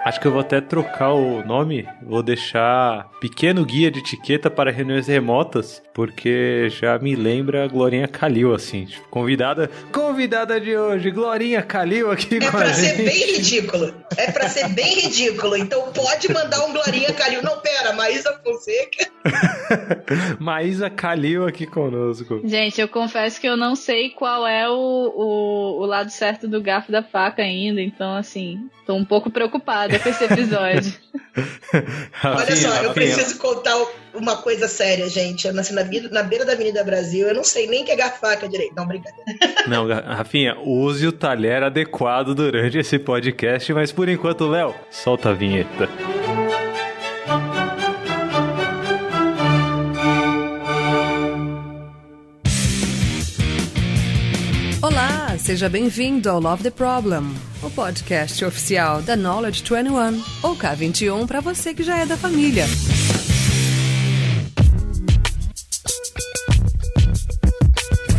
Acho que eu vou até trocar o nome, vou deixar Pequeno Guia de Etiqueta para Reuniões Remotas, porque já me lembra a Glorinha Calil, assim, tipo, convidada de hoje, Glorinha Calil aqui com a gente. É pra ser bem ridículo, então pode mandar um Glorinha Calil. Não, pera, Maísa Fonseca. Maísa Calil aqui conosco. Gente, eu confesso que eu não sei qual é o lado certo do garfo da faca ainda, então, assim, tô um pouco preocupada com esse episódio. Olha só, eu preciso contar uma coisa séria, gente. Eu nasci na beira da Avenida Brasil, eu não sei nem que é garfo faca direito. Não, brincadeira. Não, Rafinha, use o talher adequado durante esse podcast, mas por enquanto, Léo, solta a vinheta. Olá, seja bem-vindo ao Love the Problem, o podcast oficial da Knowledge 21, ou K21 para você que já é da família.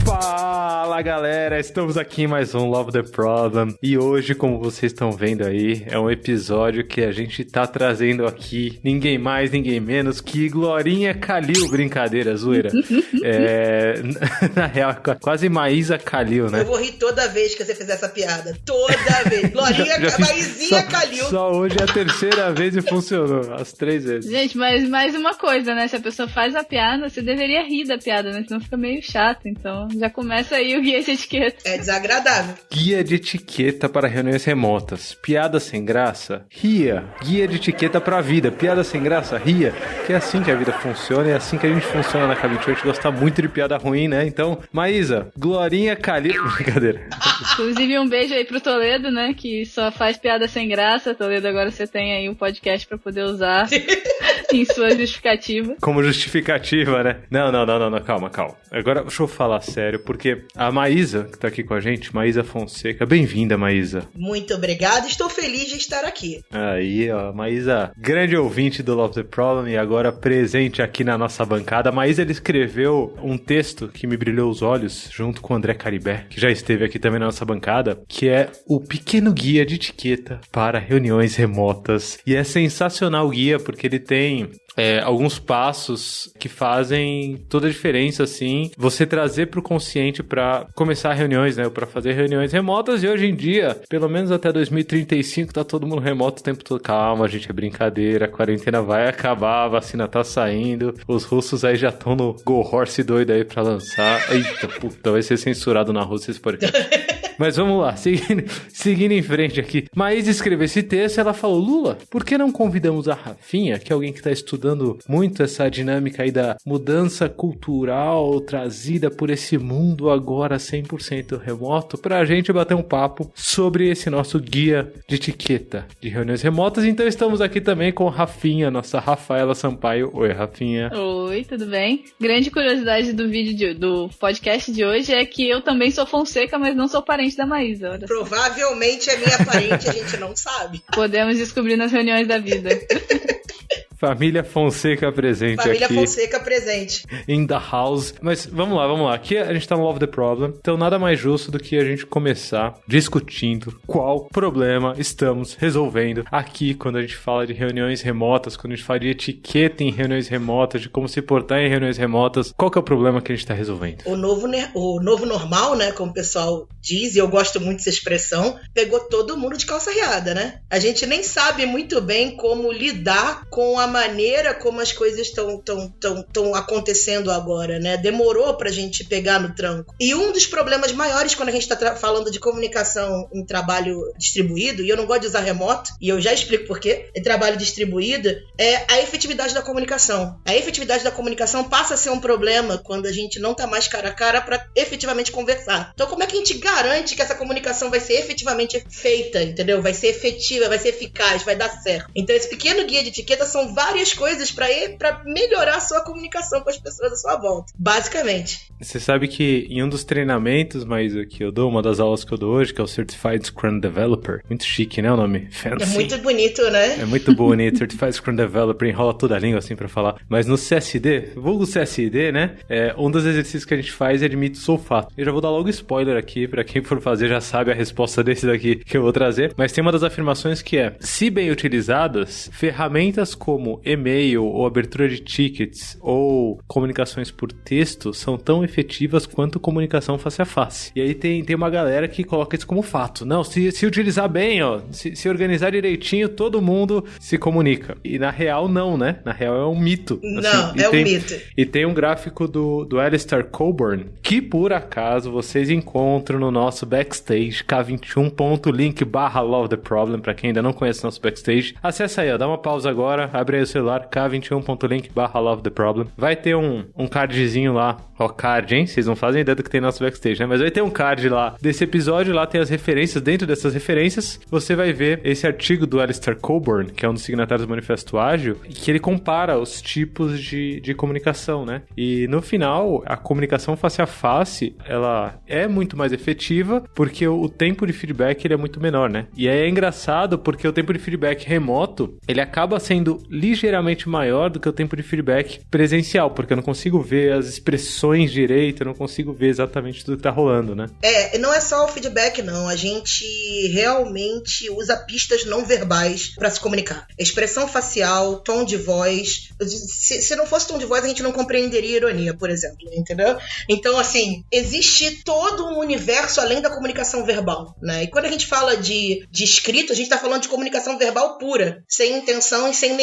Fala galera, estamos aqui em mais um Love the Problem e hoje, como vocês estão vendo aí, é um episódio que a gente tá trazendo aqui ninguém mais, ninguém menos que Glorinha Calil, brincadeira, zoeira. Na real, quase Maísa Calil, né? Eu vou rir toda vez que você fizer essa piada, toda vez. Glorinha, Maisinha Calil. Só hoje é a terceira vez e funcionou, as 3 vezes. Gente, mas mais uma coisa, né? Se a pessoa faz a piada, você deveria rir da piada, né? Senão fica meio chato, então já começa aí o guia de etiqueta. É desagradável. Guia de etiqueta para reuniões remotas. Piada sem graça? Ria. Guia de etiqueta para a vida. Piada sem graça? Ria. Que é assim que a vida funciona, é assim que a gente funciona na K21. A gente gosta muito de piada ruim, né? Então, Maísa, Glorinha Calil... Brincadeira. Inclusive um beijo aí pro Toledo, né? Que só faz piada sem graça. Toledo, agora você tem aí um podcast pra poder usar em sua justificativa. Como justificativa, né? Não, calma. Agora, deixa eu falar sério, porque a Maísa, que tá aqui com a gente, Maísa Fonseca, bem-vinda, Maísa. Muito obrigada, estou feliz de estar aqui. Aí, ó, Maísa, grande ouvinte do Love the Problem e agora presente aqui na nossa bancada. A Maísa, ele escreveu um texto que me brilhou os olhos, junto com o André Caribé, que já esteve aqui também na nossa bancada, que é o Pequeno Guia de Etiqueta para Reuniões Remotas. E é sensacional o guia, porque ele tem... alguns passos que fazem toda a diferença, assim, você trazer pro consciente pra começar reuniões, né, pra fazer reuniões remotas. E hoje em dia, pelo menos até 2035, tá todo mundo remoto o tempo todo. Calma, gente, é brincadeira, a quarentena vai acabar, a vacina tá saindo, os russos aí já estão no Go Horse doido aí pra lançar. Eita, puta, vai ser censurado na Rússia esse podcast. Mas vamos lá, seguindo em frente aqui. Maísa escreveu esse texto e ela falou: Lula, por que não convidamos a Rafinha, que é alguém que está estudando muito essa dinâmica aí da mudança cultural trazida por esse mundo agora 100% remoto, pra gente bater um papo sobre esse nosso guia de etiqueta de reuniões remotas. Então estamos aqui também com a Rafinha, nossa Rafaela Sampaio. Oi, Rafinha. Oi, tudo bem? Grande curiosidade do vídeo do podcast de hoje é que eu também sou Fonseca, mas não sou parente da Maísa. Olha, provavelmente é minha parente, a gente não sabe. Podemos descobrir nas reuniões da vida. Família Fonseca presente aqui. Família Fonseca presente. In the house. Mas vamos lá. Aqui a gente tá no Love the Problem. Então nada mais justo do que a gente começar discutindo qual problema estamos resolvendo aqui quando a gente fala de reuniões remotas, quando a gente fala de etiqueta em reuniões remotas, de como se portar em reuniões remotas. Qual que é o problema que a gente tá resolvendo? O novo normal, né, como o pessoal diz, e eu gosto muito dessa expressão, pegou todo mundo de calça riada, né? A gente nem sabe muito bem como lidar com a maneira como as coisas estão acontecendo agora, né? Demorou pra gente pegar no tranco. E um dos problemas maiores quando a gente tá falando de comunicação em trabalho distribuído, e eu não gosto de usar remoto, e eu já explico por quê, em trabalho distribuído, é a efetividade da comunicação. A efetividade da comunicação passa a ser um problema quando a gente não tá mais cara a cara pra efetivamente conversar. Então, como é que a gente garante que essa comunicação vai ser efetivamente feita, entendeu? Vai ser efetiva, vai ser eficaz, vai dar certo. Então, esse pequeno guia de etiqueta são várias coisas pra melhorar a sua comunicação com as pessoas à sua volta, basicamente. Você sabe que em um dos treinamentos, Maísa, que eu dou, uma das aulas que eu dou hoje, que é o Certified Scrum Developer, muito chique, né, o nome? Fancy. É muito bonito, né? É muito bonito, Certified Scrum Developer, enrola toda a língua assim pra falar. Mas no CSD, vulgo CSD, né, um dos exercícios que a gente faz é de mito sulfato. Eu já vou dar logo spoiler aqui, pra quem for fazer já sabe a resposta desse daqui que eu vou trazer, mas tem uma das afirmações que é: se bem utilizadas, ferramentas como e-mail ou abertura de tickets ou comunicações por texto são tão efetivas quanto comunicação face a face. E aí tem uma galera que coloca isso como fato. Não, se utilizar bem, ó, se organizar direitinho, todo mundo se comunica. E na real não, né? Na real é um mito. Não, assim, um mito. E tem um gráfico do Alistair Cockburn, que por acaso vocês encontram no nosso backstage, k21.link/LoveTheProblem, pra quem ainda não conhece nosso backstage. Acessa aí, ó, dá uma pausa agora, abre aí o celular, k21.link/LoveTheProblem. Vai ter um cardzinho lá, ó, card, hein? Vocês não fazem ideia do que tem no nosso backstage, né? Mas vai ter um card lá desse episódio, lá tem as referências. Dentro dessas referências, você vai ver esse artigo do Alistair Cockburn, que é um dos signatários do Manifesto Ágil, que ele compara os tipos de comunicação, né? E no final, a comunicação face a face, ela é muito mais efetiva, porque o tempo de feedback ele é muito menor, né? E é engraçado porque o tempo de feedback remoto, ele acaba sendo ligeiramente maior do que o tempo de feedback presencial, porque eu não consigo ver as expressões direito, eu não consigo ver exatamente tudo que tá rolando, né? Não é só o feedback, não. A gente realmente usa pistas não verbais pra se comunicar. Expressão facial, tom de voz. Se não fosse tom de voz, a gente não compreenderia ironia, por exemplo, entendeu? Então, assim, existe todo um universo além da comunicação verbal, né? E quando a gente fala de escrito, a gente tá falando de comunicação verbal pura, sem intenção e sem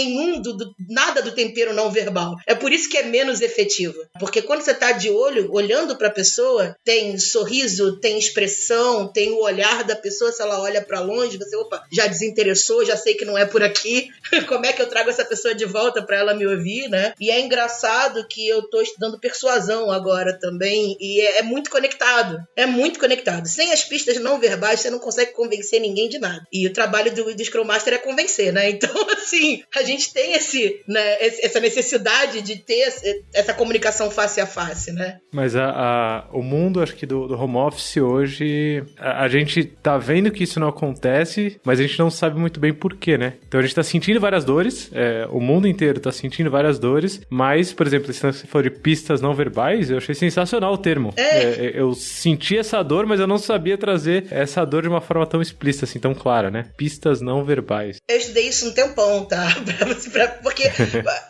nada do tempero não verbal. É por isso que é menos efetivo. Porque quando você tá de olho, olhando pra pessoa, tem sorriso, tem expressão, tem o olhar da pessoa. Se ela olha pra longe, você, opa, já desinteressou, já sei que não é por aqui. Como é que eu trago essa pessoa de volta pra ela me ouvir, né? E é engraçado que eu tô estudando persuasão agora também, e é muito conectado. É muito conectado. Sem as pistas não verbais, você não consegue convencer ninguém de nada. E o trabalho do Scrum Master é convencer, né? Então, assim, a gente tem essa necessidade de ter essa comunicação face a face, né? Mas o mundo, acho que do home office hoje, a gente tá vendo que isso não acontece, mas a gente não sabe muito bem por quê, né? Então a gente tá sentindo várias dores, o mundo inteiro tá sentindo várias dores, mas, por exemplo, se você for de pistas não verbais, eu achei sensacional o termo. Eu senti essa dor, mas eu não sabia trazer essa dor de uma forma tão explícita, assim, tão clara, né? Pistas não verbais. Eu estudei isso um tempão, tá? Porque,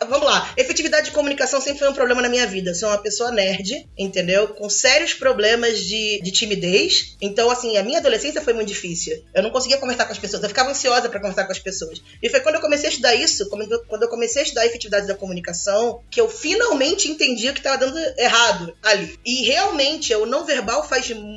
vamos lá, efetividade de comunicação sempre foi um problema na minha vida. Eu sou uma pessoa nerd, entendeu? Com sérios problemas de timidez. Então, assim, a minha adolescência foi muito difícil. Eu não conseguia conversar com as pessoas. Eu ficava ansiosa pra conversar com as pessoas. E foi quando eu comecei a estudar isso, quando eu comecei a estudar a efetividade da comunicação, que eu finalmente entendi o que estava dando errado ali. E realmente, o não verbal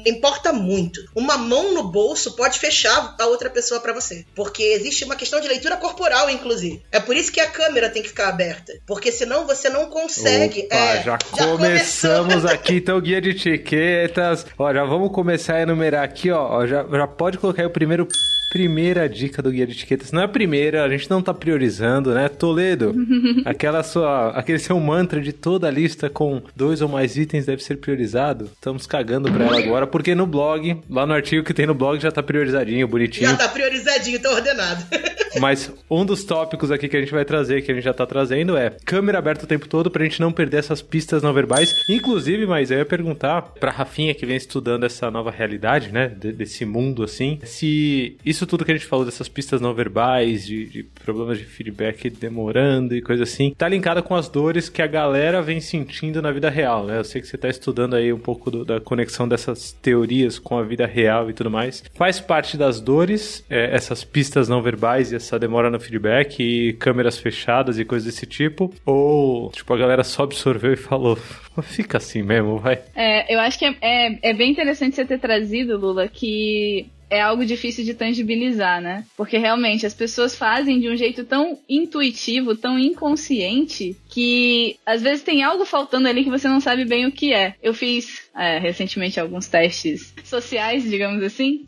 importa muito. Uma mão no bolso pode fechar a outra pessoa pra você. Porque existe uma questão de leitura corporal, inclusive. É por isso que a câmera tem que ficar aberta. Porque senão você não consegue... Opa, já começamos aqui, então, guia de etiquetas. Ó, já vamos começar a enumerar aqui, ó. Já pode colocar aí primeira dica do guia de etiquetas. Não é a primeira, a gente não tá priorizando, né? Toledo, aquele seu mantra de toda a lista com 2 ou mais itens deve ser priorizado. Estamos cagando pra ela agora, porque no blog, lá no artigo que tem no blog, já tá priorizadinho, bonitinho. Já tá priorizadinho, tá ordenado. Mas um dos tópicos aqui que a gente vai trazer, que a gente já tá trazendo, é câmera aberta o tempo todo pra gente não perder essas pistas não verbais. Inclusive, mas eu ia perguntar pra Rafinha, que vem estudando essa nova realidade, né? Desse mundo, assim, se isso tudo que a gente falou dessas pistas não verbais, de problemas de feedback demorando e coisa assim, tá linkada com as dores que a galera vem sentindo na vida real, né? Eu sei que você tá estudando aí um pouco da conexão dessas teorias com a vida real e tudo mais. Faz parte das dores, essas pistas não verbais e essa demora no feedback e câmeras fechadas e coisas desse tipo? Ou, tipo, a galera só absorveu e falou, fica assim mesmo, vai? Eu acho que é bem interessante você ter trazido, Lula, que é algo difícil de tangibilizar, né? Porque realmente as pessoas fazem de um jeito tão intuitivo, tão inconsciente, que às vezes tem algo faltando ali que você não sabe bem o que é. Eu fiz recentemente alguns testes sociais, digamos assim,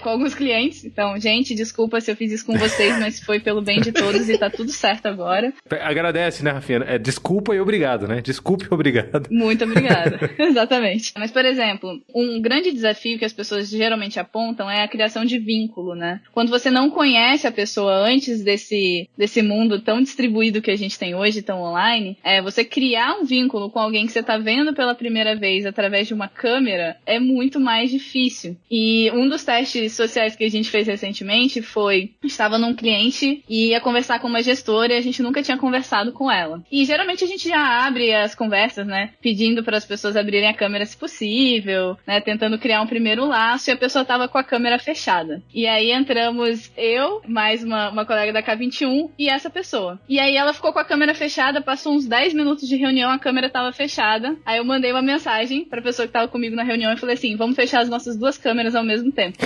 com alguns clientes. Então, gente, desculpa se eu fiz isso com vocês, mas foi pelo bem de todos e tá tudo certo agora. Agradece, né, Rafinha? Desculpa e obrigado, né? Desculpe e obrigado. Muito obrigada. Exatamente. Mas, por exemplo, um grande desafio que as pessoas geralmente apontam é a criação de vínculo, né? Quando você não conhece a pessoa antes desse mundo tão distribuído que a gente tem hoje, tão online, você criar um vínculo com alguém que você tá vendo pela primeira vez através de uma câmera é muito mais difícil. E um dos testes sociais que a gente fez recentemente foi, estava num cliente e ia conversar com uma gestora e a gente nunca tinha conversado com ela. E geralmente a gente já abre as conversas, né, pedindo para as pessoas abrirem a câmera se possível, né, tentando criar um primeiro laço, e a pessoa tava com a câmera fechada. E aí entramos eu, mais uma colega da K21 e essa pessoa. E aí ela ficou com a câmera fechada, passou uns 10 minutos de reunião, a câmera tava fechada. Aí eu mandei uma mensagem pra pessoa que tava comigo na reunião e falei assim, vamos fechar as nossas duas câmeras ao mesmo tempo.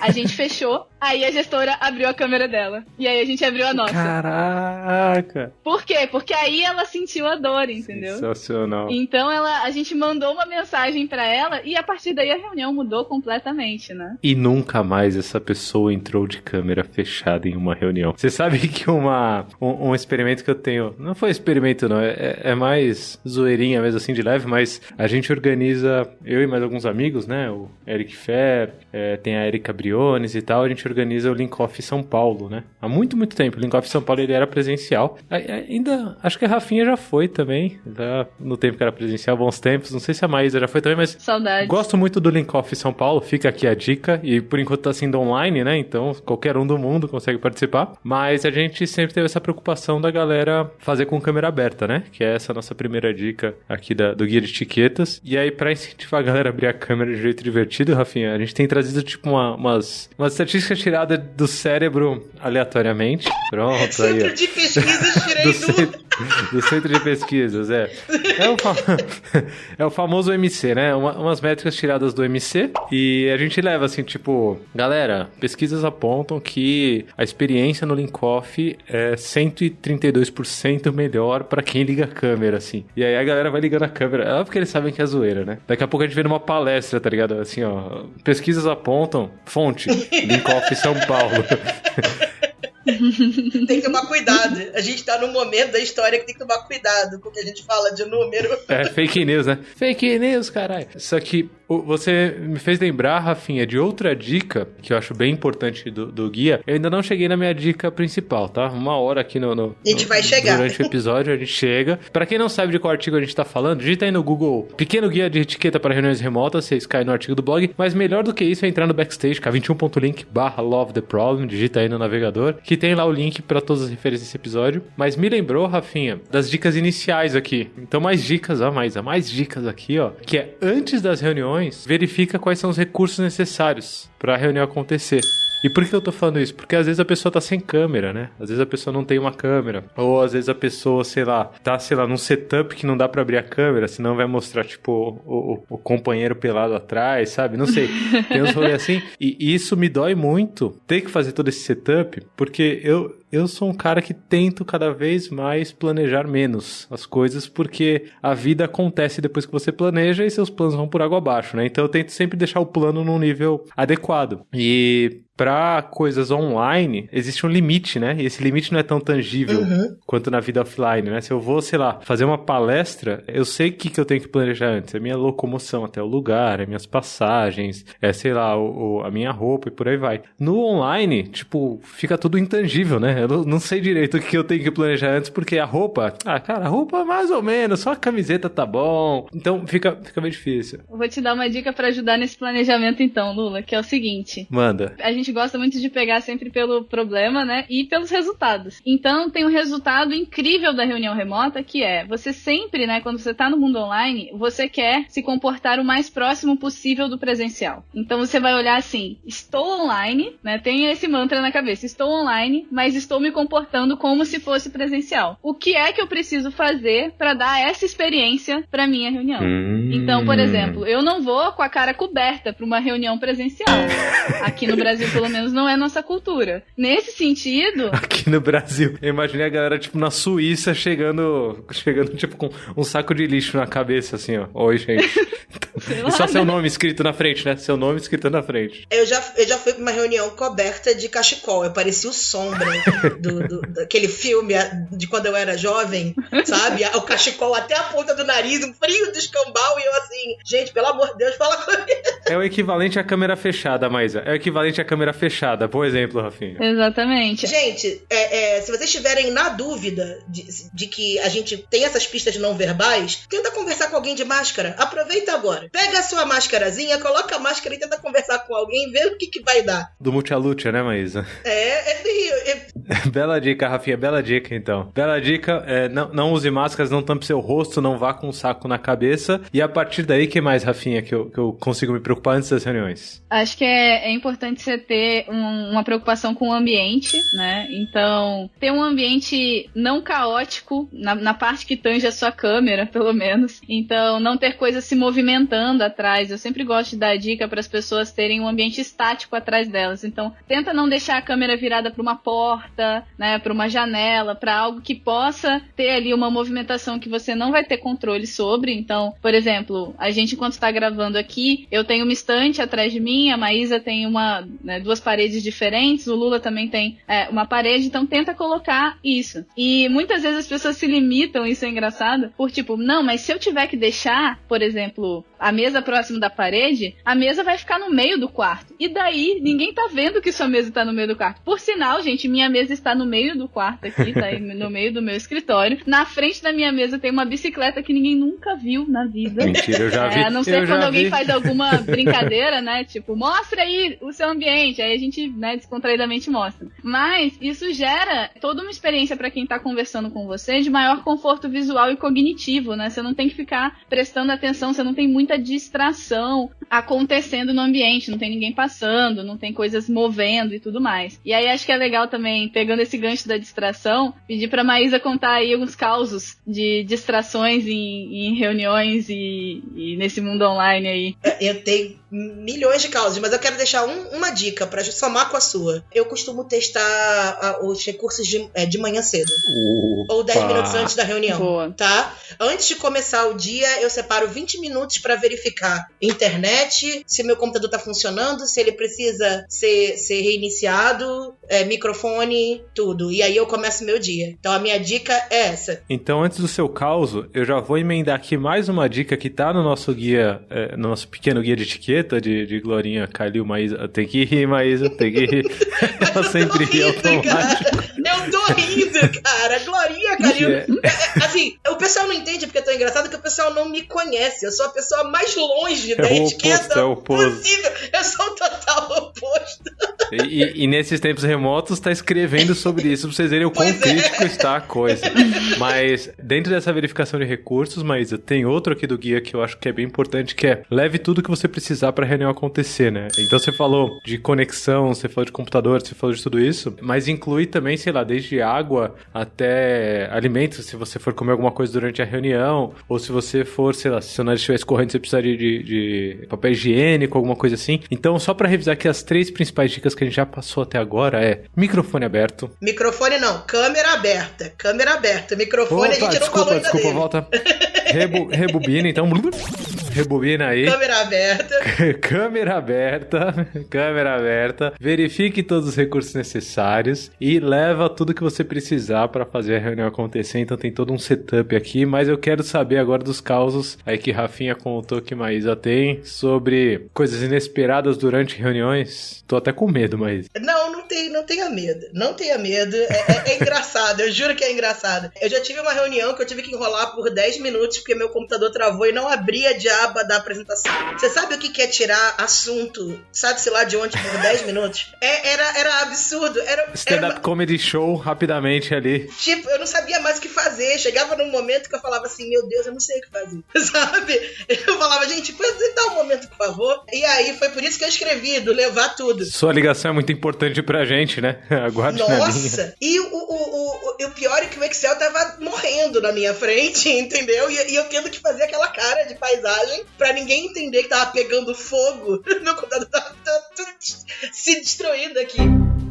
A gente fechou, aí a gestora abriu a câmera dela. E aí a gente abriu a nossa. Caraca! Por quê? Porque aí ela sentiu a dor, entendeu? Sensacional. Então a gente mandou uma mensagem pra ela e a partir daí a reunião mudou completamente, né? E nunca mais essa pessoa entrou de câmera fechada em uma reunião. Você sabe que um experimento que eu tenho, não foi experimento não, é mais zoeirinha mesmo assim de leve, mas a gente organiza, eu e mais alguns amigos, né, o Eric Fer, tem a Erika Briones e tal, a gente organiza o Link Off São Paulo, né? Há muito, muito tempo. O Link Off São Paulo ele era presencial. Ainda, acho que a Rafinha já foi também, no tempo que era presencial, bons tempos. Não sei se a Maísa já foi também, mas saudades. Gosto muito do Link Off São Paulo, fica aqui a dica. E por enquanto tá sendo online, né? Então qualquer um do mundo consegue participar. Mas a gente sempre teve essa preocupação da galera fazer com câmera aberta, né? Que é essa nossa primeira dica aqui do Guia de Etiquetas. E aí, pra incentivar a galera a abrir a câmera de jeito divertido, Rafinha, a gente tem trazido tipo umas estatísticas tiradas do cérebro aleatoriamente. Pronto, Centro aí, de pesquisas tirei do Centro de Pesquisas, é o famoso MC, né? Umas métricas tiradas do MC e a gente leva assim, tipo, galera, pesquisas apontam que a experiência no Link Off é 132% melhor pra quem liga a câmera, assim. E aí a galera vai ligando a câmera, é porque eles sabem que é zoeira, né? Daqui a pouco a gente vê numa palestra, tá ligado? Assim, ó, pesquisas apontam, fonte, Link Off São Paulo. Tem que tomar cuidado. A gente tá num momento da história que tem que tomar cuidado com o que a gente fala de número. Fake news, né? Fake news, caralho. Só que você me fez lembrar, Rafinha, de outra dica que eu acho bem importante do guia. Eu ainda não cheguei na minha dica principal, tá? Uma hora aqui a gente vai chegar. Durante o episódio a gente chega. Pra quem não sabe de qual artigo a gente tá falando, digita aí no Google Pequeno Guia de Etiqueta para Reuniões Remotas, vocês caem no artigo do blog. Mas melhor do que isso é entrar no Backstage, k21.link/Love the Problem, digita aí no navegador, que tem lá o link pra todas as referências desse episódio. Mas me lembrou, Rafinha, das dicas iniciais aqui. Então mais dicas aqui, ó. Que é antes das reuniões, verifica quais são os recursos necessários para a reunião acontecer. E por que eu tô falando isso? Porque às vezes a pessoa tá sem câmera, né? Às vezes a pessoa não tem uma câmera. Ou às vezes a pessoa, tá, num setup que não dá pra abrir a câmera, senão vai mostrar, tipo, o companheiro pelado atrás, sabe? Não sei. Tem uns rolês assim. E isso me dói muito, ter que fazer todo esse setup, porque eu sou um cara que tento cada vez mais planejar menos as coisas, porque a vida acontece depois que você planeja e seus planos vão por água abaixo, né? Então eu tento sempre deixar o plano num nível adequado. E para coisas online, existe um limite, né? E esse limite não é tão tangível quanto na vida offline, né? Se eu vou, sei lá, fazer uma palestra, eu sei o que eu tenho que planejar antes. É minha locomoção até o lugar, é minhas passagens, sei lá, a minha roupa e por aí vai. No online, tipo, fica tudo intangível, né? Eu não sei direito o que eu tenho que planejar antes, porque a roupa... a roupa mais ou menos, só a camiseta tá bom. Então, fica bem difícil. Eu vou te dar uma dica pra ajudar nesse planejamento então, Lula, que é o seguinte. Manda. A gente gosta muito de pegar sempre pelo problema, né? E pelos resultados. Então, tem um resultado incrível da reunião remota, que é, você sempre, né, quando você tá no mundo online, você quer se comportar o mais próximo possível do presencial. Então, você vai olhar assim, estou online, né? Tem esse mantra na cabeça, estou online, mas estou estou me comportando como se fosse presencial. O que é que eu preciso fazer para dar essa experiência para minha reunião? Então, por exemplo, eu não vou com a cara coberta para uma reunião presencial. Aqui no Brasil, pelo menos, não é nossa cultura. Nesse sentido... Aqui no Brasil, eu imaginei a galera, tipo, na Suíça, chegando tipo, com um saco de lixo na cabeça, assim, ó. Oi, gente. E só seu nome escrito na frente, né? Seu nome escrito na frente. Eu já fui pra uma reunião coberta de cachecol. Eu parecia o Sombra daquele filme de quando eu era jovem, sabe? O cachecol até a ponta do nariz, um frio do escambau, e eu assim, gente, pelo amor de Deus, fala comigo. É o equivalente à câmera fechada, Maísa. É o equivalente à câmera fechada. Bom exemplo, Rafinha. Exatamente. Gente, se vocês estiverem na dúvida de que a gente tem essas pistas não verbais, tenta conversar com alguém de máscara. Aproveita agora. Pega a sua máscarazinha, coloca a máscara e tenta conversar com alguém, vê o que vai dar. Do Multialúcia, né, Maísa? Bela dica, Rafinha. Bela dica, então. Bela dica, não use máscaras, não tampe seu rosto, não vá com um saco na cabeça. E a partir daí, que mais, Rafinha, que eu consigo me preocupar antes das reuniões? Acho que é importante você ter uma preocupação com o ambiente, né? Então, ter um ambiente não caótico, na parte que tange a sua câmera, pelo menos. Então, não ter coisas se movimentando atrás. Eu sempre gosto de dar dica para as pessoas terem um ambiente estático atrás delas. Então, tenta não deixar a câmera virada para uma porta, né? Para uma janela, para algo que possa ter ali uma movimentação que você não vai ter controle sobre. Então, por exemplo, a gente, enquanto está gravando aqui, eu tenho uma estante atrás de mim, a Maísa tem duas paredes diferentes, o Lula também tem uma parede, então tenta colocar isso. E muitas vezes as pessoas se limitam, isso é engraçado, por tipo, não, mas se eu tiver que deixar, por exemplo, a mesa próximo da parede, a mesa vai ficar no meio do quarto. E daí, ninguém tá vendo que sua mesa tá no meio do quarto. Por sinal, gente, minha mesa está no meio do quarto aqui, tá aí no meio do meu escritório. Na frente da minha mesa tem uma bicicleta que ninguém nunca viu na vida. Mentira, eu já vi. A não ser quando alguém faz alguma brincadeira, né? Tipo, mostra aí o seu ambiente. Aí a gente, né, descontraidamente mostra. Mas isso gera toda uma experiência para quem tá conversando com você de maior conforto visual e cognitivo, né? Você não tem que ficar prestando atenção, você não tem muita distração acontecendo no ambiente, não tem ninguém passando, não tem coisas movendo e tudo mais. E aí acho que é legal também, pegando esse gancho da distração, pedir pra Maísa contar aí alguns causos de distrações em reuniões e nesse mundo online aí. Eu tenho milhões de causas, mas eu quero deixar uma dica pra somar com a sua. Eu costumo testar os recursos de manhã cedo. Ou 10 minutos antes da reunião. Boa. Tá? Antes de começar o dia, eu separo 20 minutos pra verificar internet, se meu computador tá funcionando, se ele precisa ser reiniciado, microfone, tudo. E aí eu começo meu dia. Então a minha dica é essa. Então, antes do seu caos, eu já vou emendar aqui mais uma dica que tá no nosso guia, no nosso pequeno guia de etiqueta de Glorinha, Calil, Maísa. Tem que rir, Maísa, tem que rir. Ela sempre ri automático. Eu tô rindo, cara. Glorinha, Calil. Assim, o pessoal não entende porque é tão engraçado que o pessoal não me conhece. Eu sou a pessoa mais longe da etiqueta possível. Eu sou o total oposto. E nesses tempos remotos tá escrevendo sobre isso pra vocês verem o quão crítico está a coisa. Mas dentro dessa verificação de recursos, Maísa, tem outro aqui do guia que eu acho que é bem importante, que é leve tudo que você precisar pra reunião acontecer, né? Então você falou de conexão, você falou de computador, você falou de tudo isso, mas inclui também, sei lá, desde água até alimentos, se você for comer alguma coisa durante a reunião, ou se você for, sei lá, se seu nariz estiver escorrendo, você precisaria de papel higiênico, alguma coisa assim. Então, só pra revisar aqui as 3 principais dicas que a gente já passou até agora é microfone aberto. Microfone não, câmera aberta. Câmera aberta. Microfone a gente não falou ainda dele. Volta. Rebobina, então. Rebobina aí. Câmera aberta. Câmera aberta. Verifique todos os recursos necessários e leva tudo que você precisar para fazer a reunião acontecer. Então tem todo um setup aqui, mas eu quero saber agora dos causos aí que Rafinha contou que Maísa tem sobre coisas inesperadas durante reuniões. Tô até com medo, Maísa. Não tenha medo. Não tenha medo. É engraçado, eu juro que é engraçado. Eu já tive uma reunião que eu tive que enrolar por 10 minutos porque meu computador travou e não abria a aba da apresentação. Você sabe o que é tirar assunto, sabe-se lá de onde, por 10 minutos? Era absurdo. Stand-up comedy show, rapidamente ali. Tipo, eu não sabia mais o que fazer. Chegava num momento que eu falava assim, meu Deus, eu não sei o que fazer. Sabe? Eu falava, gente, pode dar um momento, por favor? E aí, foi por isso que eu escrevi, do levar tudo. Sua ligação é muito importante pra pra gente, né? Aguarde na linha. Nossa! E o pior é que o Excel tava morrendo na minha frente, entendeu? E eu tendo que fazer aquela cara de paisagem pra ninguém entender que tava pegando fogo. Meu computador tava tudo se destruindo aqui.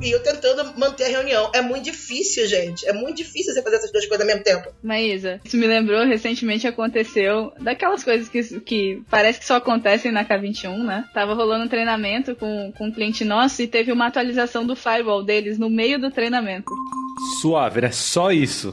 E eu tentando manter a reunião. É muito difícil, gente. É muito difícil você fazer essas duas coisas ao mesmo tempo. Maísa, isso me lembrou, recentemente aconteceu daquelas coisas que parece que só acontecem na K21, né? Tava rolando um treinamento com um cliente nosso e teve uma atualização do firewall deles no meio do treinamento. Suave, né? Só isso.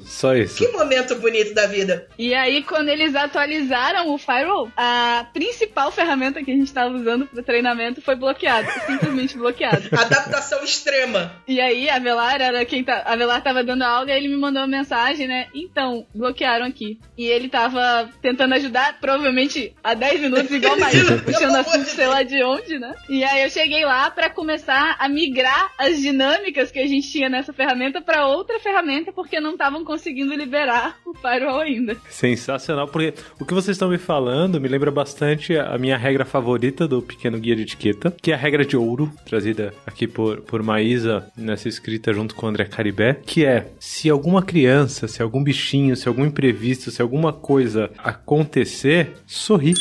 Que momento bonito da vida. E aí, quando eles atualizaram o firewall, a principal ferramenta que a gente tava usando pro treinamento foi bloqueada. Simplesmente bloqueada. Adaptação extrema. E aí, a Velar a Velar tava dando aula e aí ele me mandou uma mensagem, né? Então, bloquearam aqui. E ele tava tentando ajudar, provavelmente há 10 minutos, igual mais, puxando assunto, sei lá de onde, né? E aí eu cheguei lá pra começar a migrar as dinâmicas que a gente tinha nessa ferramenta pra outra ferramenta, porque não estavam conseguindo liberar o firewall ainda. Sensacional, porque o que vocês estão me falando me lembra bastante a minha regra favorita do Pequeno Guia de Etiqueta, que é a regra de ouro, trazida aqui por Maísa, nessa escrita junto com o André Caribé, que é, se alguma criança, se algum bichinho, se algum imprevisto, se alguma coisa acontecer, sorri.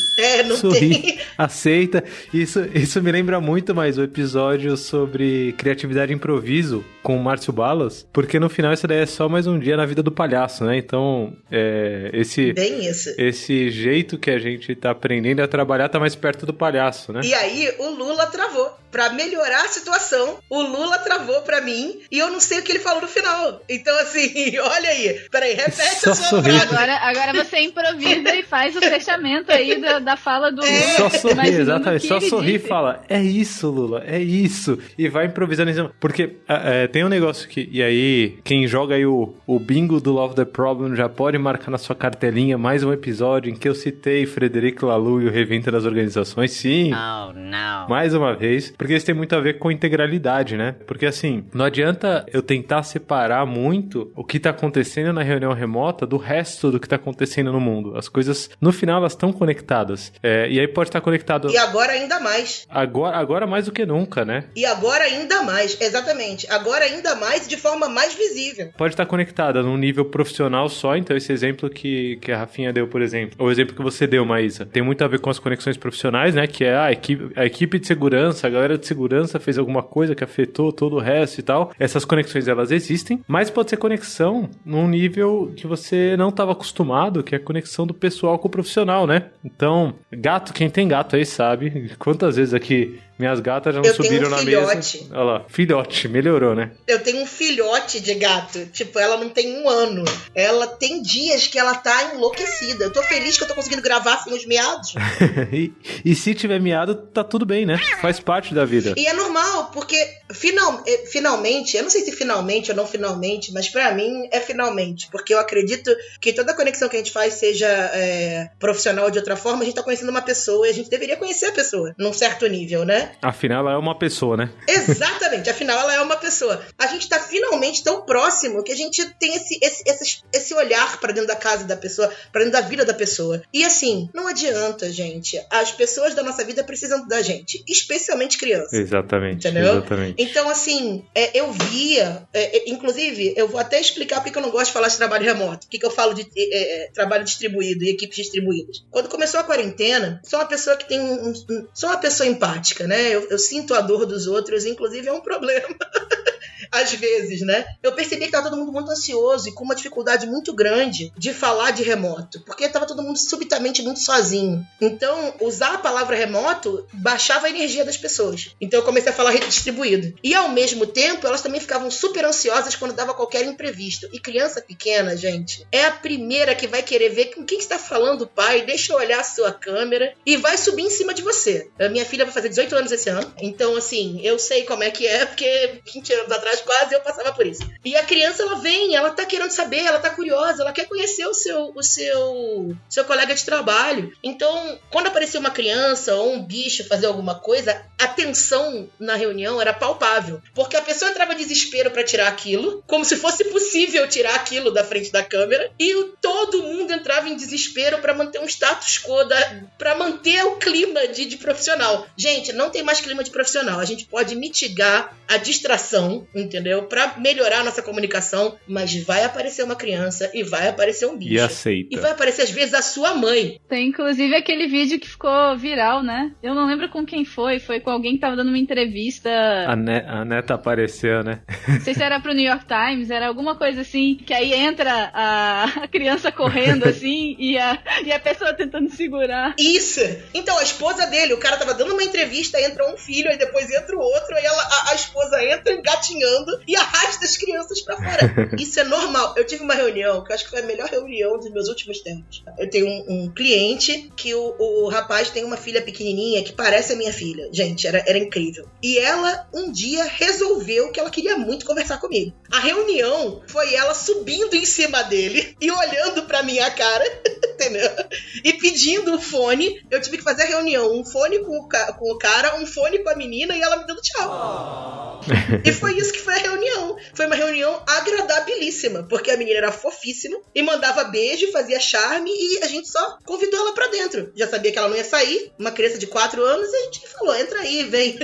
Não sorri, tem. aceita. Isso me lembra muito mais o episódio sobre criatividade e improviso com o Márcio Balas, porque no final isso daí é só mais um dia na vida do palhaço, né? Então, esse jeito que a gente tá aprendendo a trabalhar tá mais perto do palhaço, né? E aí, o Lula travou. Pra melhorar a situação, o Lula travou pra mim e eu não sei o que ele falou no final. Então, assim, olha aí. Peraí, repete a sua frase. Agora você improvisa e faz o fechamento aí da fala do Lula. Só sorrir, exatamente. Só sorrir e fala, é isso, Lula, é isso. E vai improvisando em cima. Porque tem um negócio que... E aí, quem joga aí o bingo do Love the Problem já pode marcar na sua cartelinha mais um episódio em que eu citei Frederico Laloux e o Reventa das Organizações. Sim. Oh, não. Mais uma vez. Porque isso tem muito a ver com integralidade, né? Porque assim, não adianta eu tentar separar muito o que tá acontecendo na reunião remota do resto do que tá acontecendo no mundo. As coisas, no final, elas estão conectadas. E aí pode estar conectado... E agora ainda mais. Agora mais do que nunca, né? E agora ainda mais, exatamente. Agora ainda mais de forma mais visível. Pode estar conectada num nível profissional só, então esse exemplo que a Rafinha deu, por exemplo, ou o exemplo que você deu, Maísa, tem muito a ver com as conexões profissionais, né? Que é a equipe de segurança, a galera de segurança fez alguma coisa que afetou todo o resto e tal. Essas conexões, elas existem, mas pode ser conexão num nível que você não estava acostumado, que é a conexão do pessoal com o profissional, né? Então, gato, quem tem gato aí sabe quantas vezes aqui minhas gatas já não subiram na mesa. Olha lá, filhote, melhorou, né? Eu tenho um filhote de gato. Tipo, ela não tem 1 ano. Ela tem dias que ela tá enlouquecida. Eu tô feliz que eu tô conseguindo gravar sem os miados. e se tiver miado, tá tudo bem, né? Faz parte da vida. E é normal, porque finalmente, eu não sei se finalmente ou não finalmente, mas pra mim é finalmente. Porque eu acredito que toda conexão que a gente faz, seja profissional ou de outra forma, a gente tá conhecendo uma pessoa e a gente deveria conhecer a pessoa num certo nível, né? Afinal, ela é uma pessoa, né? Exatamente, afinal ela é uma pessoa. A gente tá finalmente tão próximo que a gente tem esse olhar pra dentro da casa da pessoa, pra dentro da vida da pessoa. E assim, não adianta, gente. As pessoas da nossa vida precisam da gente, especialmente crianças. Exatamente. Entendeu? Exatamente. Então, assim, eu via, inclusive, eu vou até explicar porque eu não gosto de falar de trabalho remoto. Porque eu falo de trabalho distribuído e equipes distribuídas. Quando começou a quarentena, sou uma pessoa que tem sou uma pessoa empática, né? Eu sinto a dor dos outros, inclusive é um problema. Às vezes, né? Eu percebi que estava todo mundo muito ansioso e com uma dificuldade muito grande de falar de remoto, porque estava todo mundo subitamente muito sozinho. Então, usar a palavra remoto baixava a energia das pessoas. Então, eu comecei a falar rede distribuída. E, ao mesmo tempo, elas também ficavam super ansiosas quando dava qualquer imprevisto. E criança pequena, gente, é a primeira que vai querer ver com quem está falando, pai, deixa eu olhar a sua câmera e vai subir em cima de você. A minha filha vai fazer 18 anos esse ano. Então, assim, eu sei como é que é, porque 20 anos atrás quase eu passava por isso. E a criança, ela vem, ela tá querendo saber, ela tá curiosa, ela quer conhecer o seu colega de trabalho. Então, quando aparecia uma criança ou um bicho fazer alguma coisa, a tensão na reunião era palpável. Porque a pessoa entrava em desespero pra tirar aquilo, como se fosse possível tirar aquilo da frente da câmera, e todo mundo entrava em desespero pra manter um status quo, pra manter o clima de profissional. Gente, não tem mais clima de profissional. A gente pode mitigar a distração, entendeu? Pra melhorar a nossa comunicação, mas vai aparecer uma criança e vai aparecer um bicho. E aceita. E vai aparecer, às vezes, a sua mãe. Tem, inclusive, aquele vídeo que ficou viral, né? Eu não lembro com quem foi. Foi com alguém que tava dando uma entrevista. A neta apareceu, né? Não sei se era pro New York Times, era alguma coisa assim, que aí entra a criança correndo, assim, e a pessoa tentando segurar. Isso! Então, a esposa dele, o cara tava dando uma entrevista, entra um filho, aí depois entra o outro, aí a esposa entra engatinhando e arrasta as crianças pra fora. Isso é normal. Eu tive uma reunião, que eu acho que foi a melhor reunião dos meus últimos tempos. Eu tenho um cliente que o rapaz tem uma filha pequenininha que parece a minha filha. Gente, era incrível. E ela, um dia, resolveu que ela queria muito conversar comigo. A reunião foi ela subindo em cima dele e olhando pra minha cara, entendeu? E pedindo o fone. Eu tive que fazer a reunião. Um fone com o cara, um fone com a menina e ela me dando tchau. E foi isso que foi a reunião. Foi uma reunião agradabilíssima, porque a menina era fofíssima e mandava beijo, fazia charme e a gente só convidou ela pra dentro. Já sabia que ela não ia sair, uma criança de 4 anos, e a gente falou, entra aí, vem.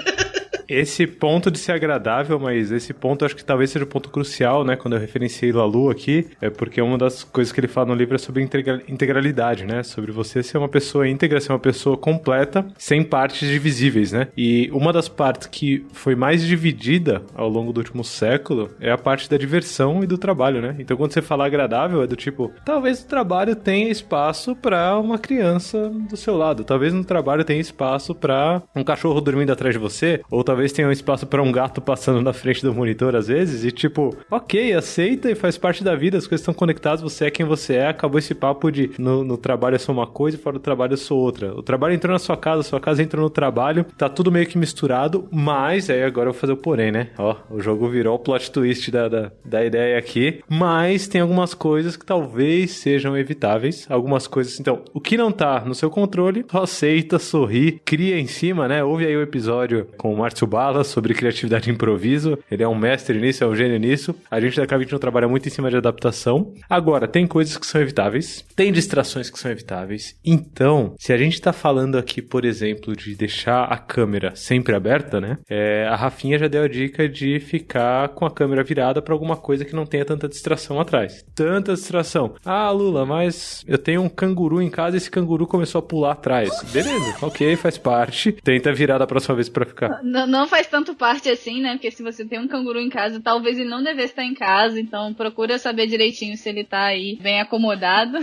Esse ponto de ser agradável, mas esse ponto acho que talvez seja o ponto crucial, né? Quando eu referenciei Lalu aqui, é porque uma das coisas que ele fala no livro é sobre integralidade, né? Sobre você ser uma pessoa íntegra, ser uma pessoa completa, sem partes divisíveis, né? E uma das partes que foi mais dividida ao longo do último século é a parte da diversão e do trabalho, né? Então quando você fala agradável, é do tipo, talvez o trabalho tenha espaço pra uma criança do seu lado, talvez no trabalho tenha espaço pra um cachorro dormindo atrás de você, ou talvez tenha um espaço pra um gato passando na frente do monitor às vezes, e tipo, ok, aceita e faz parte da vida, as coisas estão conectadas, você é quem você é, acabou esse papo de no trabalho eu sou uma coisa e fora do trabalho eu sou outra. O trabalho entrou na sua casa entrou no trabalho, tá tudo meio que misturado, mas aí agora eu vou fazer o porém, né? Ó, o jogo virou o plot twist da ideia aqui, mas tem algumas coisas que talvez sejam evitáveis, algumas coisas, então, o que não tá no seu controle, só aceita, sorri, cria em cima, né? Ouve aí o episódio com o Márcio Bala sobre criatividade e improviso, ele é um mestre nisso, é um gênio nisso, a gente da K21 trabalha muito em cima de adaptação. Agora, tem coisas que são evitáveis, tem distrações que são evitáveis, então, se a gente tá falando aqui, por exemplo, de deixar a câmera sempre aberta, né? A Rafinha já deu a dica de ficar com a câmera virada pra alguma coisa que não tenha tanta distração atrás. Tanta distração. Ah, Lula, mas eu tenho um canguru em casa e esse canguru começou a pular atrás. Beleza, ok, faz parte. Tenta virar da próxima vez pra ficar. Não faz tanto parte assim, né? Porque se você tem um canguru em casa, talvez ele não devesse estar em casa, então procura saber direitinho se ele tá aí bem acomodado.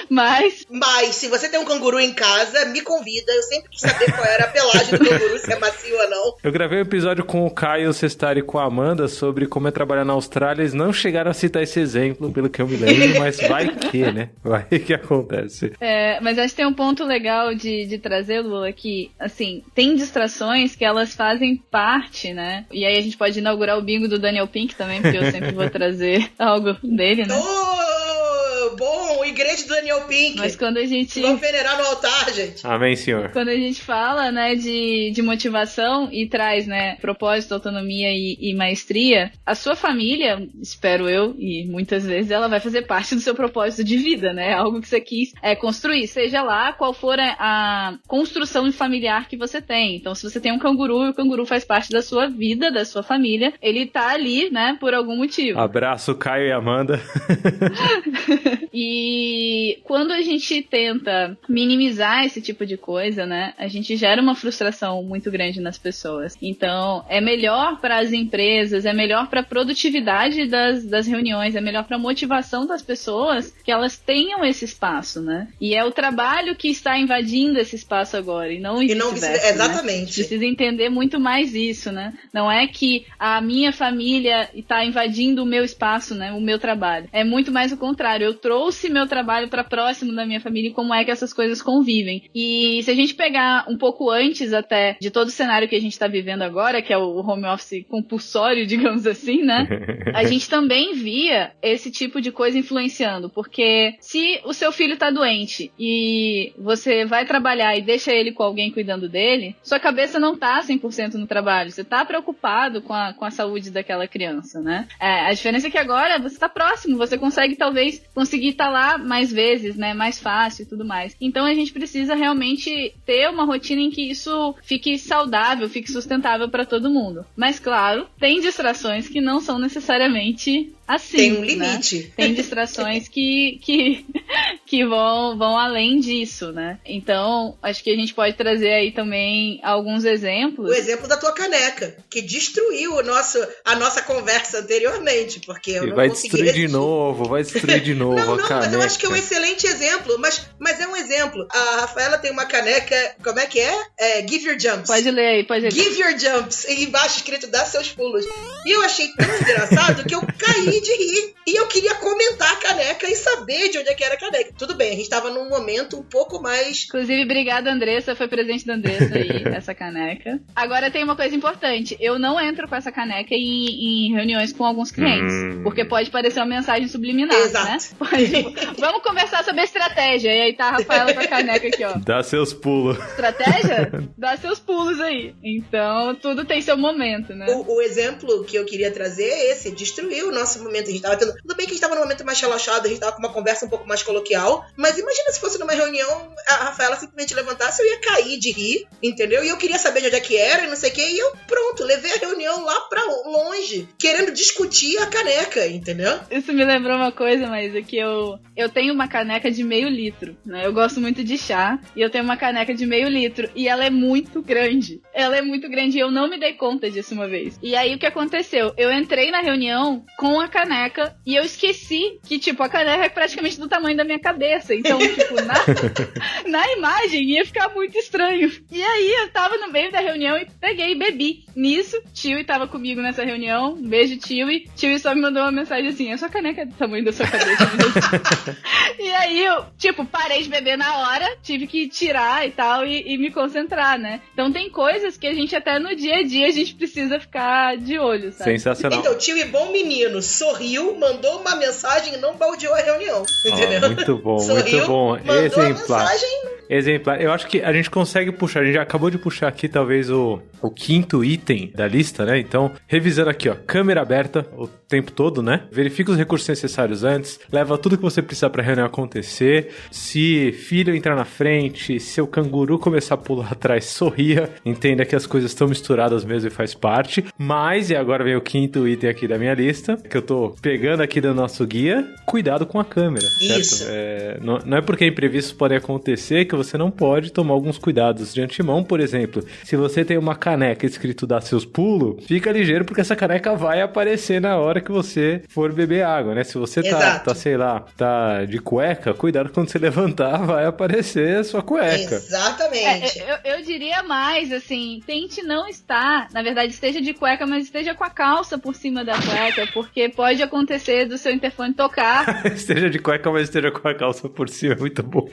Mas se você tem um canguru em casa, me convida. Eu sempre quis saber qual era a pelagem do canguru, se é macio ou não. Eu gravei um episódio com o Caio Sestari e com a Amanda sobre como é trabalhar na Austrália. Eles não chegaram a citar esse exemplo, pelo que eu me lembro, mas vai que, né? Vai que acontece. Mas acho que tem um ponto legal de trazer, Lula, que, assim, tem distrações que elas fazem parte, né? E aí a gente pode inaugurar o bingo do Daniel Pink também, porque eu sempre vou trazer algo dele, né? Bom, igreja do Daniel Pink. Mas quando a gente... Vamos venerar no altar, gente. Amém, senhor. Quando a gente fala, né, de motivação e traz, né, propósito, autonomia e maestria, a sua família, espero eu, e muitas vezes ela vai fazer parte do seu propósito de vida, né? Algo que você quis construir, seja lá qual for a construção familiar que você tem. Então, se você tem um canguru e o canguru faz parte da sua vida, da sua família, ele tá ali, né, por algum motivo. Abraço, Caio e Amanda. E quando a gente tenta minimizar esse tipo de coisa, né, a gente gera uma frustração muito grande nas pessoas. Então, é melhor para as empresas, é melhor para a produtividade das reuniões, é melhor para a motivação das pessoas que elas tenham esse espaço, né? E é o trabalho que está invadindo esse espaço agora, e não vice-versa, exatamente. Né? Precisa entender muito mais isso, né? Não é que a minha família está invadindo o meu espaço, né, o meu trabalho. É muito mais o contrário. Eu trouxe meu trabalho para próximo da minha família e como é que essas coisas convivem. E se a gente pegar um pouco antes até de todo o cenário que a gente está vivendo agora, que é o home office compulsório, digamos assim, né? A gente também via esse tipo de coisa influenciando, porque se o seu filho tá doente e você vai trabalhar e deixa ele com alguém cuidando dele, sua cabeça não tá 100% no trabalho, você tá preocupado com a saúde daquela criança, né? A diferença é que agora você tá próximo, você consegue talvez conseguir estar lá mais vezes, né? Mais fácil e tudo mais. Então a gente precisa realmente ter uma rotina em que isso fique saudável, fique sustentável para todo mundo. Mas claro, tem distrações que não são necessariamente assim. Tem um limite. Né? Tem distrações que vão além disso, né? Então, acho que a gente pode trazer aí também alguns exemplos. O exemplo da tua caneca, que destruiu a nossa conversa anteriormente, porque eu não vai consegui destruir resistir. vai destruir de novo Não, a caneca. mas eu acho que é um excelente exemplo, mas é um exemplo. A Rafaela tem uma caneca, como é que é? Give Your Jumps. Pode ler aí, pode ler. Give Your Jumps, e embaixo escrito, dá seus pulos. E eu achei tão engraçado que eu caí de rir. E eu queria comentar a caneca e saber de onde é que era a caneca. Tudo bem, a gente tava num momento um pouco mais... Inclusive, obrigada, Andressa. Foi presente da Andressa aí, essa caneca. Agora tem uma coisa importante. Eu não entro com essa caneca em reuniões com alguns clientes. Porque pode parecer uma mensagem subliminar, Exato. né? Vamos conversar sobre a estratégia. E aí tá a Rafaela com a caneca aqui, ó. Dá seus pulos. Estratégia? Dá seus pulos aí. Então, tudo tem seu momento, né? O exemplo que eu queria trazer é esse. Destruiu o nosso momento. A gente tava tendo... Tudo bem que a gente tava num momento mais relaxado, a gente tava com uma conversa um pouco mais coloquial, mas imagina se fosse numa reunião, a Rafaela simplesmente levantasse, eu ia cair de rir, entendeu? E eu queria saber de onde é que era e não sei o que, e eu, pronto, levei a reunião lá pra longe, querendo discutir a caneca, entendeu? Isso me lembrou uma coisa, mas é que eu tenho uma caneca de meio litro, né? Eu gosto muito de chá, e eu tenho uma caneca de meio litro, e ela é muito grande. Ela é muito grande, e eu não me dei conta disso uma vez. E aí, o que aconteceu? Eu entrei na reunião com a caneca, e eu esqueci que, tipo, a caneca é praticamente do tamanho da minha cabeça. Então, tipo, na imagem ia ficar muito estranho. E aí, eu tava no meio da reunião e peguei e bebi. Nisso, Tio tava comigo nessa reunião. Um beijo, Tio. Tio só me mandou uma mensagem assim, a sua caneca é do tamanho da sua cabeça. E aí, eu, tipo, parei de beber na hora, tive que tirar e tal, e me concentrar, né? Então, tem coisas que a gente até no dia a dia, a gente precisa ficar de olho, sabe? Sensacional. Então, Tio e bom menino, sorriu, mandou uma mensagem e não baldeou a reunião, entendeu? Muito bom, Sorriu, muito bom. mandou a Exemplar. mensagem... Exemplar. Eu acho que a gente consegue puxar, a gente já acabou de puxar aqui talvez o quinto item da lista, né? Então, revisando aqui, ó, câmera aberta o tempo todo, né? Verifica os recursos necessários antes, leva tudo que você precisa pra reunião acontecer. Se filho entrar na frente, se o canguru começar a pular atrás, sorria, entenda que as coisas estão misturadas mesmo e faz parte. Mas, e agora vem o quinto item aqui da minha lista, que eu tô pegando aqui do nosso guia, cuidado com a câmera, certo? Isso. Não é porque imprevistos podem acontecer que você não pode tomar alguns cuidados de antemão. Por exemplo, se você tem uma caneca escrito dá seus pulos, fica ligeiro porque essa caneca vai aparecer na hora que você for beber água, né? Se você tá de cueca, cuidado quando você levantar, vai aparecer a sua cueca. Exatamente. Eu diria mais, assim, tente não estar, na verdade, esteja de cueca, mas esteja com a calça por cima da cueca, porque pode acontecer do seu interfone tocar. Esteja de cueca, mas esteja com a calça por cima, é muito bom.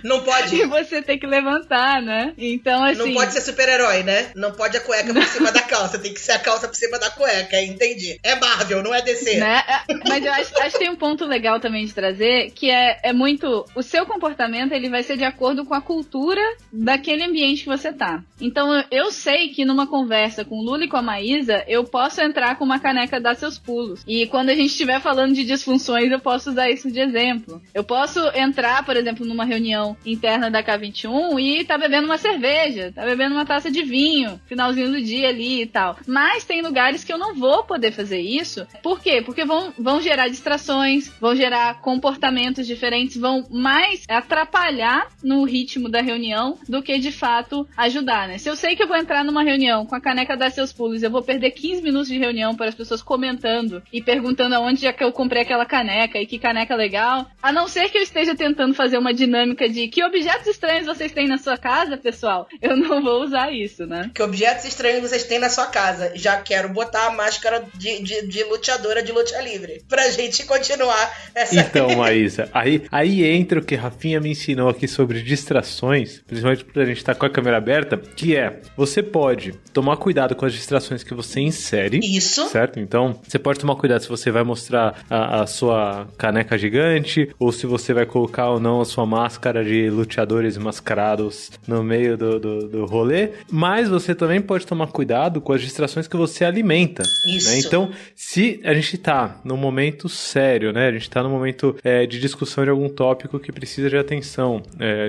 Não pode. E você tem que levantar, né? Então, assim... Não pode ser super-herói, né? Não pode a cueca por cima da calça. Tem que ser a calça por cima da cueca, entendi. É Marvel, não é DC. Né? Mas eu acho que tem um ponto legal também de trazer, que é muito... O seu comportamento, ele vai ser de acordo com a cultura daquele ambiente que você tá. Então, eu sei que numa conversa com o Lula e com a Maísa, eu posso entrar com uma caneca dar seus pulos. E quando a gente estiver falando de disfunções, eu posso usar isso de exemplo. Eu posso entrar, por exemplo, numa reunião interna da K21 e tá bebendo uma cerveja, tá bebendo uma taça de vinho, finalzinho do dia ali e tal. Mas tem lugares que eu não vou poder fazer isso. Por quê? Porque vão gerar distrações, vão gerar comportamentos diferentes, vão mais atrapalhar no ritmo da reunião do que de fato ajudar, né? Se eu sei que eu vou entrar numa reunião com a caneca dar seus pulos, eu vou perder 15 minutos de reunião para as pessoas comentando e perguntando aonde já que eu comprei aquela caneca e que caneca legal, a não ser que eu esteja tentando fazer uma dinâmica de que objetos estranhos vocês têm na sua casa, pessoal? Eu não vou usar isso, né? Que objetos estranhos vocês têm na sua casa? Já quero botar a máscara de luteadora de luta livre. Pra gente continuar essa... Então, Maísa, aí entra o que a Rafinha me ensinou aqui sobre distrações, principalmente pra gente estar com a câmera aberta, que é, você pode tomar cuidado com as distrações que você insere. Isso. Certo? Então, você pode tomar cuidado se você vai mostrar a sua caneca gigante, ou se você vai colocar ou não a sua máscara de luteadores mascarados no meio do rolê, mas você também pode tomar cuidado com as distrações que você alimenta. Isso. Né? Então, se a gente tá num momento sério, né? A gente tá num momento de discussão de algum tópico que precisa de atenção,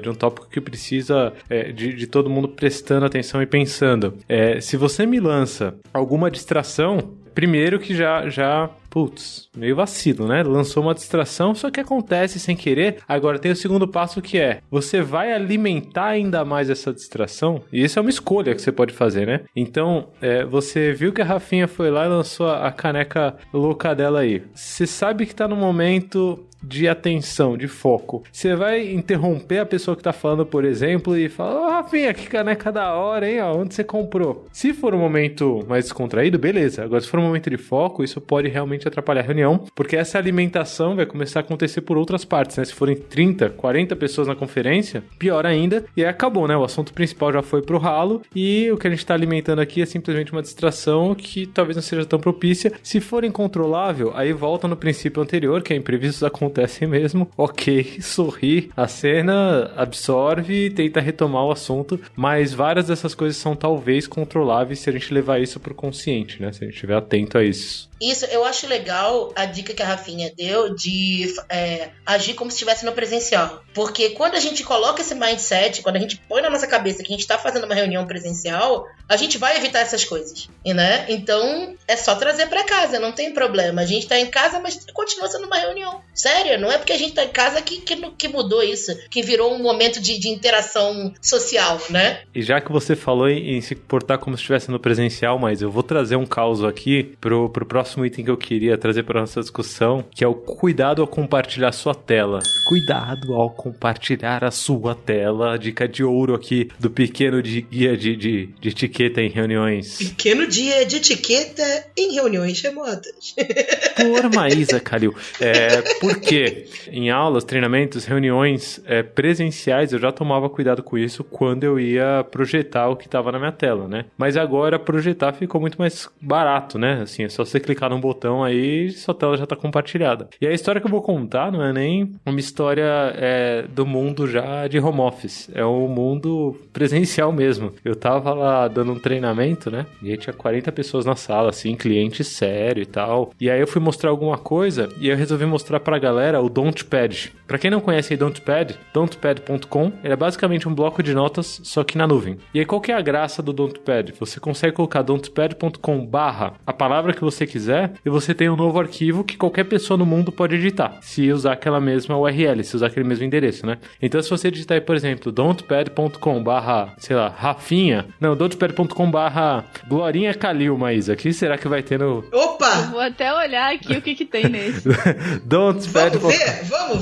de um tópico que precisa de todo mundo prestando atenção e pensando. Se você me lança alguma distração, primeiro que já putz, meio vacilo, né? Lançou uma distração, só que acontece sem querer. Agora tem o segundo passo que é, você vai alimentar ainda mais essa distração? E isso é uma escolha que você pode fazer, né? Então, você viu que a Rafinha foi lá e lançou a caneca louca dela aí. Você sabe que tá no momento de atenção, de foco. Você vai interromper a pessoa que tá falando, por exemplo, e fala, ô Rafinha, que caneca da hora, hein? Ó, onde você comprou? Se for um momento mais descontraído, beleza. Agora, se for um momento de foco, isso pode realmente atrapalhar a reunião, porque essa alimentação vai começar a acontecer por outras partes, né? Se forem 30, 40 pessoas na conferência, pior ainda, e aí acabou, né? O assunto principal já foi pro ralo, e o que a gente tá alimentando aqui é simplesmente uma distração que talvez não seja tão propícia. Se for incontrolável, aí volta no princípio anterior, que é imprevistos acontecem mesmo, ok, sorri, a cena absorve e tenta retomar o assunto, mas várias dessas coisas são talvez controláveis se a gente levar isso pro consciente, né? Se a gente estiver atento a isso. Isso, eu acho legal a dica que a Rafinha deu de agir como se estivesse no presencial. Porque quando a gente coloca esse mindset, quando a gente põe na nossa cabeça que a gente está fazendo uma reunião presencial, a gente vai evitar essas coisas, né? Então, é só trazer para casa, não tem problema. A gente tá em casa, mas continua sendo uma reunião. Sério, não é porque a gente tá em casa que mudou isso, que virou um momento de interação social, né? E já que você falou em se portar como se estivesse no presencial, mas eu vou trazer um caos aqui pro próximo item que eu queria trazer para nossa discussão, que é o cuidado ao compartilhar sua tela. Cuidado ao compartilhar a sua tela. Dica de ouro aqui do pequeno guia de etiqueta em reuniões. Pequeno dia de etiqueta em reuniões remotas. Por Maísa Calil. Por quê? Em aulas, treinamentos, reuniões presenciais, eu já tomava cuidado com isso quando eu ia projetar o que estava na minha tela, né? Mas agora projetar ficou muito mais barato, né? Assim, é só você clicar num botão aí, sua tela já tá compartilhada. E a história que eu vou contar não é nem uma história do mundo já de home office, é um mundo presencial mesmo. Eu tava lá dando um treinamento, né? E aí tinha 40 pessoas na sala, assim, cliente sério e tal. E aí eu fui mostrar alguma coisa e eu resolvi mostrar pra galera o Don'tpad. Pra quem não conhece aí Don'tpad, don'tpad.com, ele é basicamente um bloco de notas, só que na nuvem. E aí qual que é a graça do Don'tpad? Você consegue colocar don'tpad.com/ a palavra que você quiser e você tem um novo arquivo que qualquer pessoa no mundo pode editar, se usar aquela mesma URL, se usar aquele mesmo endereço, né? Então se você digitar aí, por exemplo, don'tpad.com/ sei lá, Rafinha, não, don'tpad.com/ Glorinha Calil, Maísa, o que será que vai ter no... Opa! Eu vou até olhar aqui o que tem nesse. Vamos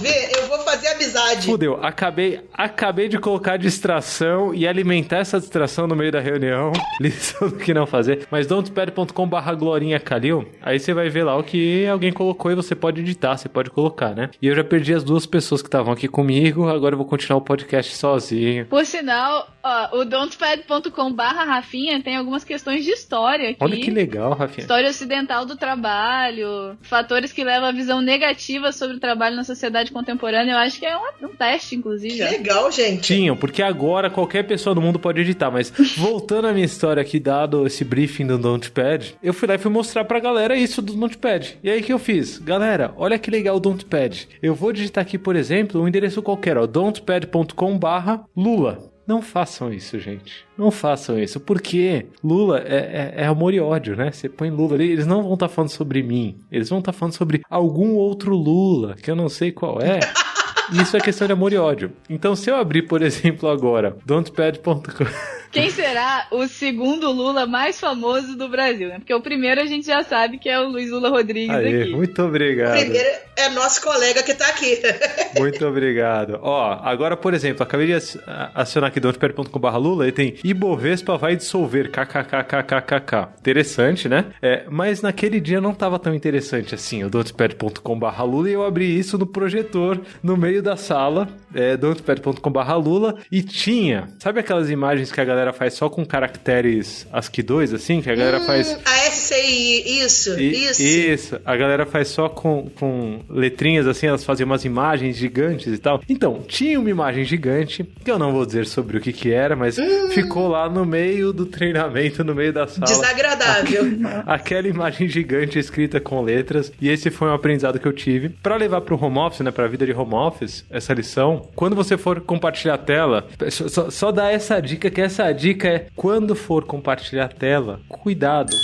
ver, eu vou fazer amizade. Fudeu, acabei de colocar distração e alimentar essa distração no meio da reunião, lição do que não fazer, mas don'tpad.com/ Glorinha Calil, aí você vai ver lá o que alguém colocou e você pode editar, você pode colocar, né? E eu já perdi as duas pessoas que estavam aqui comigo, agora eu vou continuar o podcast sozinho. Por sinal, ó, o don'tpad.com/ Rafinha tem algumas questões de história aqui. Olha que legal, Rafinha. História ocidental do trabalho, fatores que levam a visão negativa sobre o trabalho na sociedade contemporânea. Eu acho que é um teste, inclusive. Que legal, gente. Tinham, porque agora qualquer pessoa do mundo pode editar, mas voltando à minha história aqui, dado esse briefing do Don'tpad, eu fui lá e fui mostrar pra galera isso do Don'tpad. E aí o que eu fiz? Galera, olha que legal o Don'tpad. Eu vou digitar aqui, por exemplo, um endereço qualquer, ó, don'tpad.com/ Lula. Não façam isso, gente. Não façam isso. Porque Lula é amor e ódio, né? Você põe Lula ali, eles não vão estar falando sobre mim. Eles vão estar falando sobre algum outro Lula, que eu não sei qual é. Isso é questão de amor e ódio. Então, se eu abrir, por exemplo, agora, don'tpad.com... Quem será o segundo Lula mais famoso do Brasil, né? Porque o primeiro a gente já sabe que é o Luiz Lula Rodrigues aqui. Muito obrigado. O primeiro é nosso colega que tá aqui. Muito obrigado. Ó, agora, por exemplo, acabei de acionar aqui don'tpad.com/Lula e tem Ibovespa vai dissolver, kkkkkk. Interessante, né? Mas naquele dia não tava tão interessante assim, o don'tpad.com/Lula, e eu abri isso no projetor, no meio da sala, don'tpad.com/Lula, e tinha, sabe aquelas imagens que a galera faz só com caracteres ASCII 2, assim, que a galera faz... A SCI, isso. Isso, a galera faz só com letrinhas, assim, elas fazem umas imagens gigantes e tal. Então, tinha uma imagem gigante, que eu não vou dizer sobre o que era, mas ficou lá no meio do treinamento, no meio da sala. Desagradável. Aquela imagem gigante escrita com letras, e esse foi um aprendizado que eu tive. Pra levar pro home office, né, pra vida de home office, essa lição, quando você for compartilhar a tela, só dá essa dica, que essa dica é, quando for compartilhar a tela, cuidado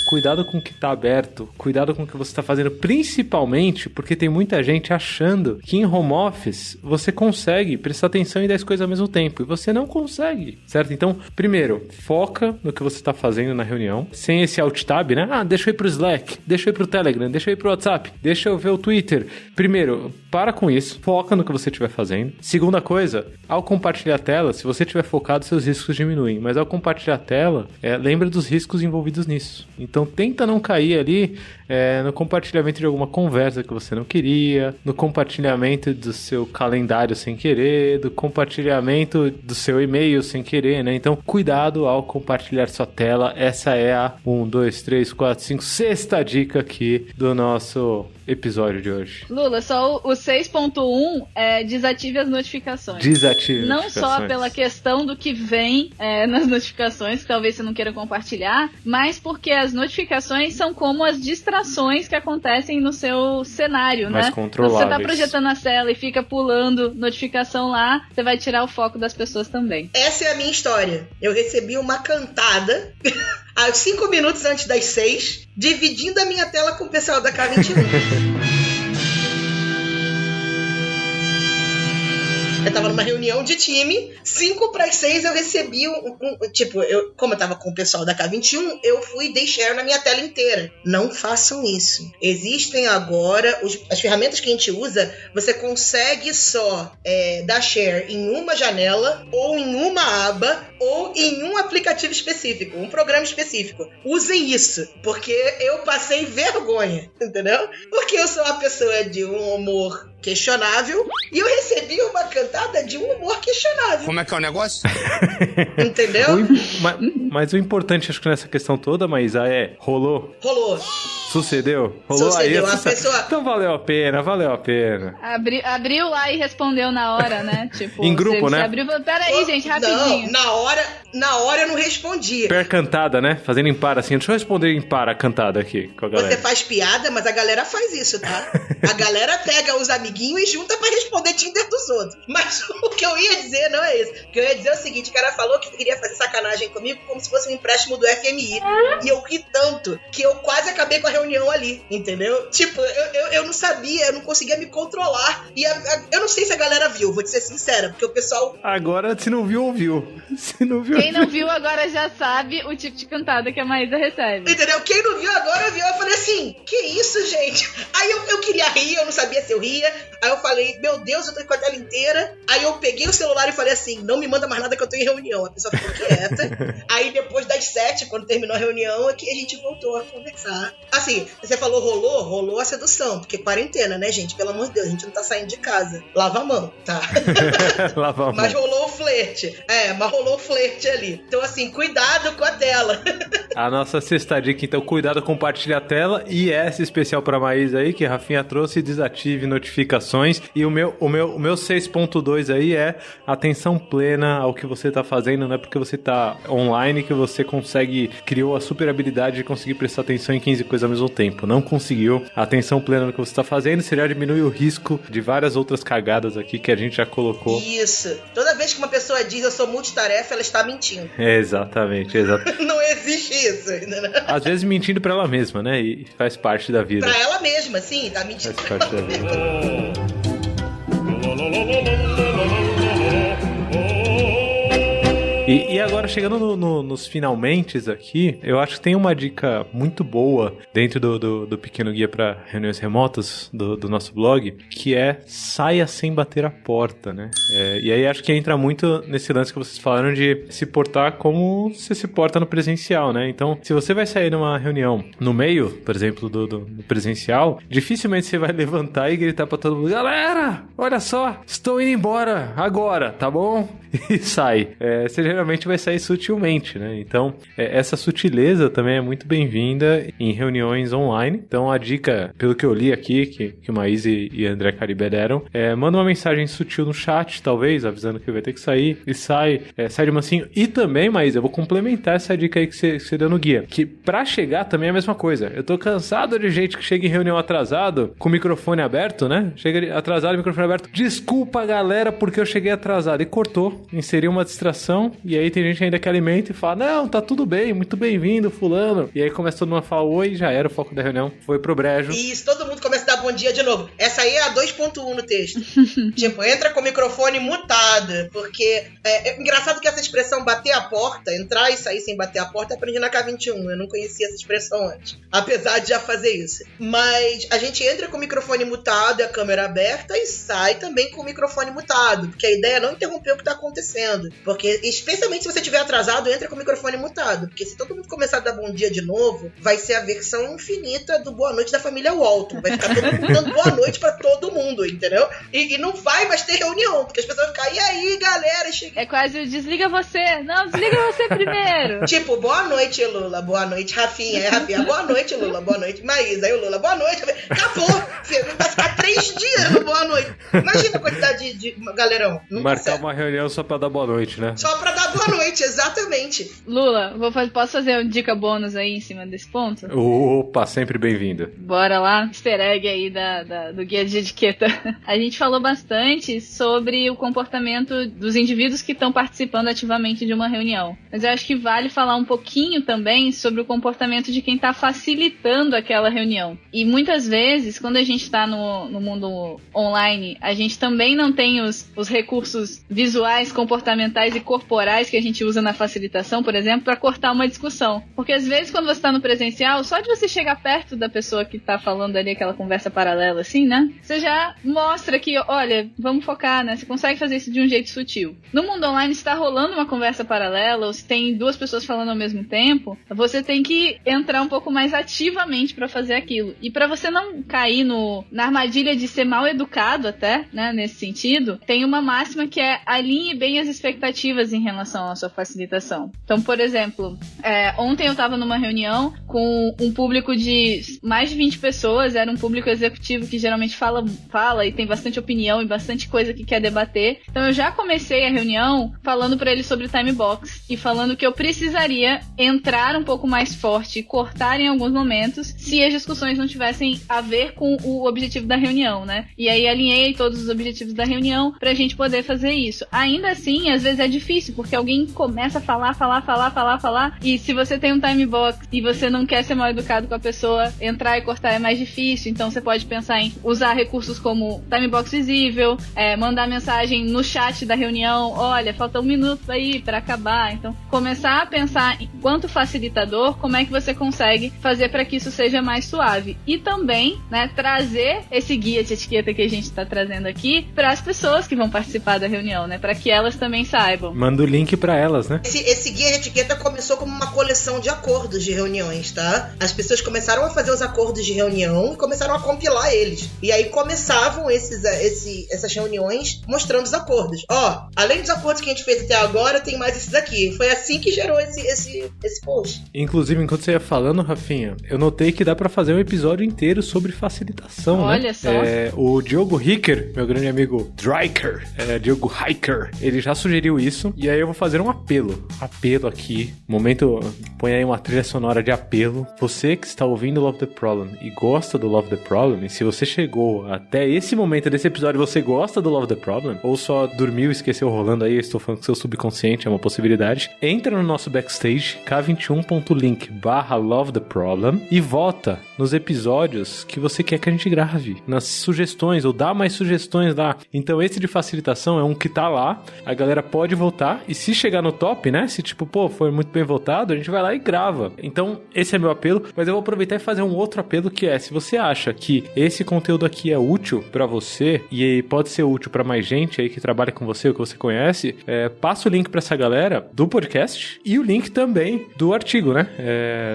com o que tá aberto, cuidado com o que você tá fazendo, principalmente porque tem muita gente achando que em home office você consegue prestar atenção em 10 coisas ao mesmo tempo, e você não consegue, certo? Então, primeiro, foca no que você tá fazendo na reunião, sem esse alt tab, né? Deixa eu ir pro Slack, deixa eu ir pro Telegram, deixa eu ir pro WhatsApp, deixa eu ver o Twitter. Primeiro, para com isso, foca no que você estiver fazendo. Segunda coisa, ao compartilhar a tela, se você estiver focado, seus riscos diminuem, mas ao compartilhar a tela, lembra dos riscos envolvidos nisso. Então, tenta não cair ali no compartilhamento de alguma conversa que você não queria, no compartilhamento do seu calendário sem querer, do compartilhamento do seu e-mail sem querer, né? Então, cuidado ao compartilhar sua tela. Essa é a 1, 2, 3, 4, 5, sexta dica aqui do nosso episódio de hoje. Lula, só o 6.1 é desative as notificações. Desative não notificações. Só pela questão do que vem nas notificações, que talvez você não queira compartilhar, mas porque as notificações são como as distrações que acontecem no seu cenário, mais né? controláveis. Então, você tá projetando a tela e fica pulando notificação lá, você vai tirar o foco das pessoas também. Essa é a minha história. Eu recebi uma cantada aos 5 minutos antes das 6, dividindo a minha tela com o pessoal da K21. Eu tava numa reunião de time, 5 para as 6 eu recebi como eu tava com o pessoal da K21, eu fui dei share na minha tela inteira. Não façam isso. Existem agora, as ferramentas que a gente usa, você consegue só dar share em uma janela, ou em uma aba, ou em um aplicativo específico, um programa específico. Usem isso, porque eu passei vergonha, entendeu? Porque eu sou uma pessoa de um humor questionável e eu recebi uma cantada de um humor questionável. Como é que é o negócio? Entendeu? Mas o importante, acho que nessa questão toda, Maísa, rolou. Rolou. Sucedeu? Rolou. Sucedeu. Aí, a pessoa... Então valeu a pena. Abriu lá e respondeu na hora, né? Tipo, em grupo, você né? Abriu, peraí, gente, rapidinho. Não, na hora eu não respondi. Per cantada, né? Fazendo em par, assim. Deixa eu responder em par a cantada aqui com a galera. Você faz piada, mas a galera faz isso, tá? A galera pega os amiguinhos e junta pra responder Tinder dos outros. Mas o que eu ia dizer não é isso. O que eu ia dizer é o seguinte, o cara falou que queria fazer sacanagem comigo como se fosse um empréstimo do FMI. E eu ri tanto que eu quase acabei com a reunião ali, entendeu? Tipo, eu não sabia, eu não conseguia me controlar. E eu não sei se a galera viu, vou te ser sincera, porque o pessoal... Agora, se não viu, ouviu. Quem não viu agora já sabe o tipo de cantada que a Maísa recebe. Entendeu? Quem não viu agora viu. Eu falei assim, que isso, gente? Aí eu queria rir, eu não sabia se eu ria. Aí eu falei, meu Deus, eu tô com a tela inteira. Aí eu peguei o celular e falei assim, não me manda mais nada que eu tô em reunião. A pessoa ficou quieta. Aí depois das 7, quando terminou a reunião, é que a gente voltou a conversar. Assim, você falou rolou a sedução. Porque quarentena, né, gente? Pelo amor de Deus, a gente não tá saindo de casa. Lava a mão, tá? Lava a mão. Mas rolou o flerte. Mas rolou o flerte ali. Então assim, cuidado com a tela. A nossa sexta dica, então, cuidado, compartilha a tela. E essa especial pra Maísa aí, que a Rafinha trouxe, desative notificações. E o meu 6.2 aí é atenção plena ao que você tá fazendo. Não é porque você tá online que você criou a super habilidade de conseguir prestar atenção em 15 coisas ao mesmo tempo. Não conseguiu. Atenção plena no que você tá fazendo, você já diminui o risco de várias outras cagadas aqui que a gente já colocou. Isso. Toda vez que uma pessoa diz eu sou multitarefa, ela está mentindo. Exatamente. Não existe isso. Né? Às vezes mentindo pra ela mesma, né? E faz parte da vida. Pra ela mesma, sim, tá mentindo. Faz parte da vida. E agora, chegando nos finalmentes aqui, eu acho que tem uma dica muito boa dentro do pequeno guia para reuniões remotas do nosso blog, que é saia sem bater a porta, né? E aí acho que entra muito nesse lance que vocês falaram de se portar como você se porta no presencial, né? Então, se você vai sair numa reunião no meio, por exemplo, do presencial, dificilmente você vai levantar e gritar pra todo mundo: galera, olha só, estou indo embora agora, tá bom? E sai. Você geralmente vai sair sutilmente, né? Então, essa sutileza também é muito bem-vinda em reuniões online. Então, a dica, pelo que eu li aqui, que o Maísa e André Caribé deram, manda uma mensagem sutil no chat, talvez, avisando que vai ter que sair, e sai de mansinho. E também, Maísa, eu vou complementar essa dica aí que você deu no guia, que pra chegar também é a mesma coisa. Eu tô cansado de gente que chega em reunião atrasado, com o microfone aberto, né? Chega atrasado, microfone aberto. Desculpa, galera, porque eu cheguei atrasado. E cortou, inseriu uma distração, e aí tem gente ainda que alimenta e fala: não, tá tudo bem, muito bem-vindo, fulano. E aí começa todo mundo a falar oi, e já era o foco da reunião. Foi pro brejo. Isso, todo mundo começa a dar bom dia de novo. Essa aí é a 2.1 no texto. Tipo, entra com o microfone mutado, porque é engraçado que essa expressão bater a porta, entrar e sair sem bater a porta, eu aprendi na K21. Eu não conhecia essa expressão antes, apesar de já fazer isso. Mas a gente entra com o microfone mutado e a câmera aberta e sai também com o microfone mutado, porque a ideia é não interromper o que tá acontecendo. Porque, especialmente se você estiver atrasado, entra com o microfone mutado, porque se todo mundo começar a dar bom dia de novo, vai ser a versão infinita do Boa Noite da família Walton. Vai ficar todo mundo dando boa noite pra todo mundo, entendeu? E não vai mais ter reunião, porque as pessoas vão ficar: e aí, galera? Cheguei. É quase o desliga você. Não, desliga você primeiro. Tipo, boa noite, Lula. Boa noite, Rafinha. Rafinha, boa noite, Lula. Boa noite, Maísa. Aí o Lula, boa noite. Acabou. Filho, vai ficar 3 dias no boa noite. Imagina a quantidade de galerão. Marcar uma reunião só pra dar boa noite, né? Só pra dar boa noite, exatamente. Lula, posso fazer uma dica bônus aí em cima desse ponto? Opa, sempre bem-vindo. Bora lá, easter egg aí do guia de etiqueta. A gente falou bastante sobre o comportamento dos indivíduos que estão participando ativamente de uma reunião. Mas eu acho que vale falar um pouquinho também sobre o comportamento de quem está facilitando aquela reunião. E muitas vezes, quando a gente está no mundo online, a gente também não tem os recursos visuais, comportamentais e corporais que a gente usa na facilitação, por exemplo, para cortar uma discussão. Porque às vezes, quando você está no presencial, só de você chegar perto da pessoa que está falando ali aquela conversa paralela, assim, né? Você já mostra que, olha, vamos focar, né? Você consegue fazer isso de um jeito sutil. No mundo online, se está rolando uma conversa paralela, ou se tem 2 pessoas falando ao mesmo tempo, você tem que entrar um pouco mais ativamente para fazer aquilo. E para você não cair na armadilha de ser mal educado até, né? Nesse sentido, tem uma máxima que é: alinhe bem as expectativas em relação à sua facilitação. Então, por exemplo, ontem eu estava numa reunião com um público de mais de 20 pessoas, era um público executivo que geralmente fala e tem bastante opinião e bastante coisa que quer debater. Então eu já comecei a reunião falando para eles sobre time box e falando que eu precisaria entrar um pouco mais forte e cortar em alguns momentos se as discussões não tivessem a ver com o objetivo da reunião, né? E aí alinhei todos os objetivos da reunião pra gente poder fazer isso. Ainda assim, às vezes é difícil, porque alguém começa a falar, e se você tem um time box e você não quer ser mal educado com a pessoa, entrar e cortar é mais difícil. Então você pode pensar em usar recursos como time box visível, mandar mensagem no chat da reunião: olha, falta 1 minuto aí pra acabar. Então, começar a pensar, enquanto facilitador, como é que você consegue fazer para que isso seja mais suave. E também, né, trazer esse guia de etiqueta que a gente tá trazendo aqui para as pessoas que vão participar da reunião, né, para que elas também saibam. Manda o link para elas, né? Esse guia de etiqueta começou como uma coleção de acordos de reuniões, tá? As pessoas começaram a fazer os acordos de reunião e começaram a compilar eles. E aí começavam essas reuniões mostrando os acordos. Ó, além dos acordos que a gente fez até agora, tem mais esses aqui. Foi assim que gerou esse post. Inclusive, enquanto você ia falando, Rafinha, eu notei que dá pra fazer um episódio inteiro sobre facilitação, Olha, né? Olha só. O Diogo Hicker, meu grande amigo Dryker, Diogo Hiker, ele já sugeriu isso. E aí eu vou fazer um apelo aqui. Momento, põe aí uma trilha sonora de apelo. Você que está ouvindo Love the Problem e gosta do Love the Problem, e se você chegou até esse momento desse episódio, você gosta do Love the Problem, ou só dormiu e esqueceu rolando aí, eu estou falando com seu subconsciente, é uma possibilidade, entra no nosso backstage, k21.link/Love the Problem, e vota nos episódios que você quer que a gente grave, nas sugestões, ou dá mais sugestões lá. Então esse de facilitação é um que tá lá, a galera pode votar, e se chegar no top, né? Se tipo, pô, foi muito bem votado, a gente vai lá e grava. Então, esse é meu apelo, mas eu vou aproveitar e fazer um outro apelo que é, se você acha que esse conteúdo aqui é útil pra você e pode ser útil pra mais gente aí que trabalha com você ou que você conhece, passa o link pra essa galera do podcast e o link também do artigo, né?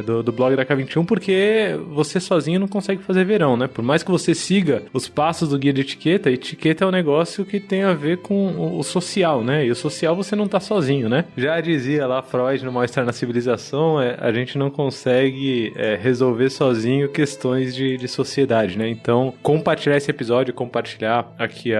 Do blog da K21, porque você sozinho não consegue fazer verão, né? Por mais que você siga os passos do guia de etiqueta, etiqueta é um negócio que tem a ver com o social, né? E o social você não tá sozinho, né? Já dizia lá Freud no Mal-Estar na Civilização, a gente não consegue resolver sozinho questões de sociedade, né? Então, compartilhar esse episódio, compartilhar aqui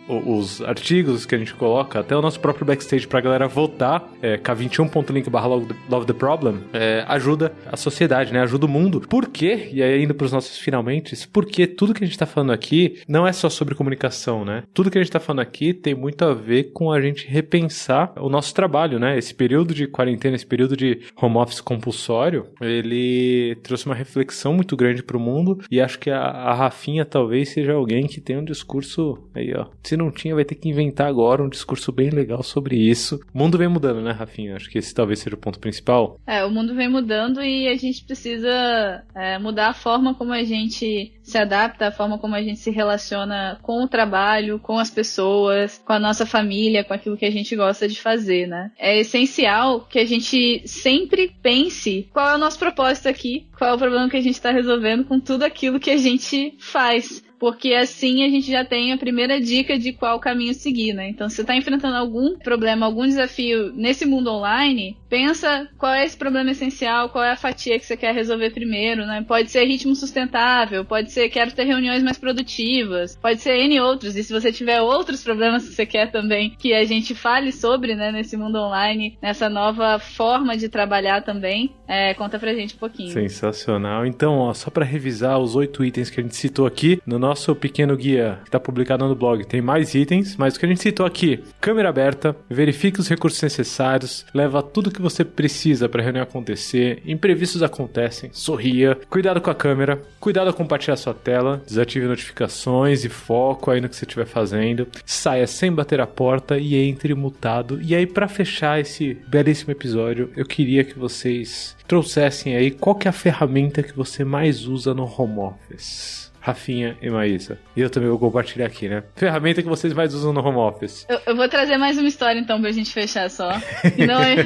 os artigos que a gente coloca, até o nosso próprio backstage pra galera votar, k21.link/lovetheproblem, ajuda a sociedade, né? Ajuda o mundo. Por quê? E aí indo pros nossos finalmente, porque tudo que a gente tá falando aqui não é só sobre comunicação, né? Tudo que a gente tá falando aqui tem muito a ver com a gente repensar o nosso trabalho, né? Esse período de quarentena, esse período de home office compulsório, ele trouxe uma reflexão muito grande pro mundo e acho que a Rafinha talvez seja alguém que tem um discurso aí, ó. Se não tinha, vai ter que inventar agora um discurso bem legal sobre isso. O mundo vem mudando, né, Rafinha? Acho que esse talvez seja o ponto principal. O mundo vem mudando e a gente precisa mudar a forma como a gente se adapta, a forma como a gente se relaciona com o trabalho, com as pessoas, com a nossa família, com aquilo que a gente gosta de fazer, né? É essencial que a gente sempre pense qual é o nosso propósito aqui, qual é o problema que a gente está resolvendo com tudo aquilo que a gente faz. Porque assim a gente já tem a primeira dica de qual caminho seguir, né? Então, se você está enfrentando algum problema, algum desafio nesse mundo online, pensa qual é esse problema essencial, qual é a fatia que você quer resolver primeiro, né? Pode ser ritmo sustentável, pode ser quero ter reuniões mais produtivas, pode ser N outros. E se você tiver outros problemas que você quer também que a gente fale sobre, né, nesse mundo online, nessa nova forma de trabalhar também, conta pra gente um pouquinho. Sensacional. Então, ó, só pra revisar os 8 itens que a gente citou aqui, no nosso pequeno guia que está publicado no blog, tem mais itens, mas o que a gente citou aqui: câmera aberta, verifique os recursos necessários, leva tudo que você precisa para a reunião acontecer, imprevistos acontecem, sorria, cuidado com a câmera, cuidado ao compartilhar sua tela, desative notificações e foco aí no que você estiver fazendo, saia sem bater a porta e entre mutado. E aí, para fechar esse belíssimo episódio, eu queria que vocês trouxessem aí qual que é a ferramenta que você mais usa no home office. Rafinha e Maísa. E eu também vou compartilhar aqui, né? Ferramenta que vocês mais usam no home office. Eu vou trazer mais uma história, então, pra gente fechar só. Não é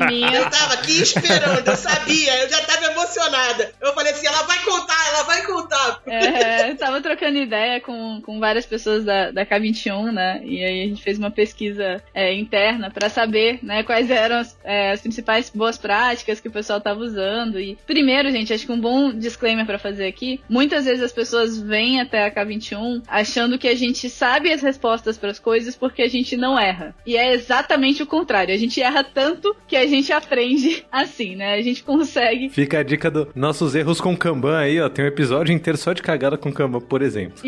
minha. Eu tava aqui esperando, eu sabia. Eu já tava emocionada. Eu falei assim, ela vai contar. Eu tava trocando ideia com várias pessoas da K21, né? E aí a gente fez uma pesquisa interna pra saber, né, quais eram as principais boas práticas que o pessoal tava usando. E primeiro, gente, acho que um bom disclaimer pra fazer aqui, muitas vezes as pessoas vêm até a K21 achando que a gente sabe as respostas para as coisas porque a gente não erra. E é exatamente o contrário. A gente erra tanto que a gente aprende assim, né? A gente consegue... Fica a dica dos nossos erros com Kanban aí, ó. Tem um episódio inteiro só de cagada com Kanban, por exemplo.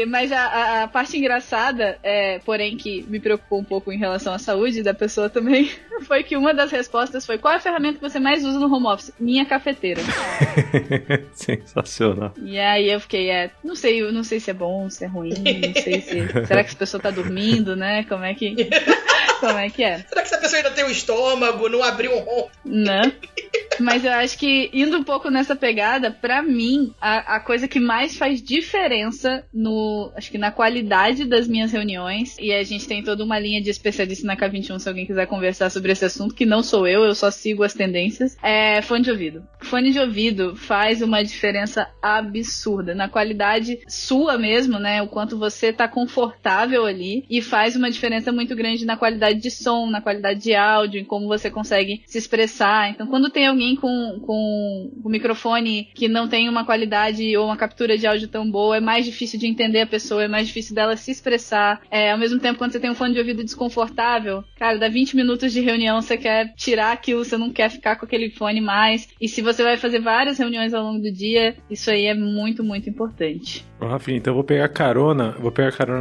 Mas a parte engraçada, porém que me preocupou um pouco em relação à saúde da pessoa também, foi que uma das respostas foi: qual é a ferramenta que você mais usa no home office? Minha cafeteira. Sensacional. E aí eu fiquei, não sei se é bom, se é ruim, não sei se... Será que essa pessoa tá dormindo, né? Como é que é? Será que essa pessoa ainda tem um estômago, não abriu um ronco? Né? Mas eu acho que, indo um pouco nessa pegada, pra mim, a coisa que mais faz diferença acho que na qualidade das minhas reuniões, e a gente tem toda uma linha de especialista na K21 se alguém quiser conversar sobre esse assunto, que não sou eu só sigo as tendências, é fone de ouvido. Fone de ouvido faz uma diferença absurda na qualidade sua mesmo, né? O quanto você tá confortável ali, e faz uma diferença muito grande na qualidade de som, na qualidade de áudio, em como você consegue se expressar. Então, quando tem alguém com um microfone que não tem uma qualidade ou uma captura de áudio tão boa, é mais difícil de entender a pessoa, é mais difícil dela se expressar. Ao mesmo tempo, quando você tem um fone de ouvido desconfortável, cara, dá 20 minutos de reunião, você quer tirar aquilo, você não quer ficar com aquele fone mais. E se você vai fazer várias reuniões ao longo do dia, isso aí é muito, muito importante. Rafinha, então eu vou pegar carona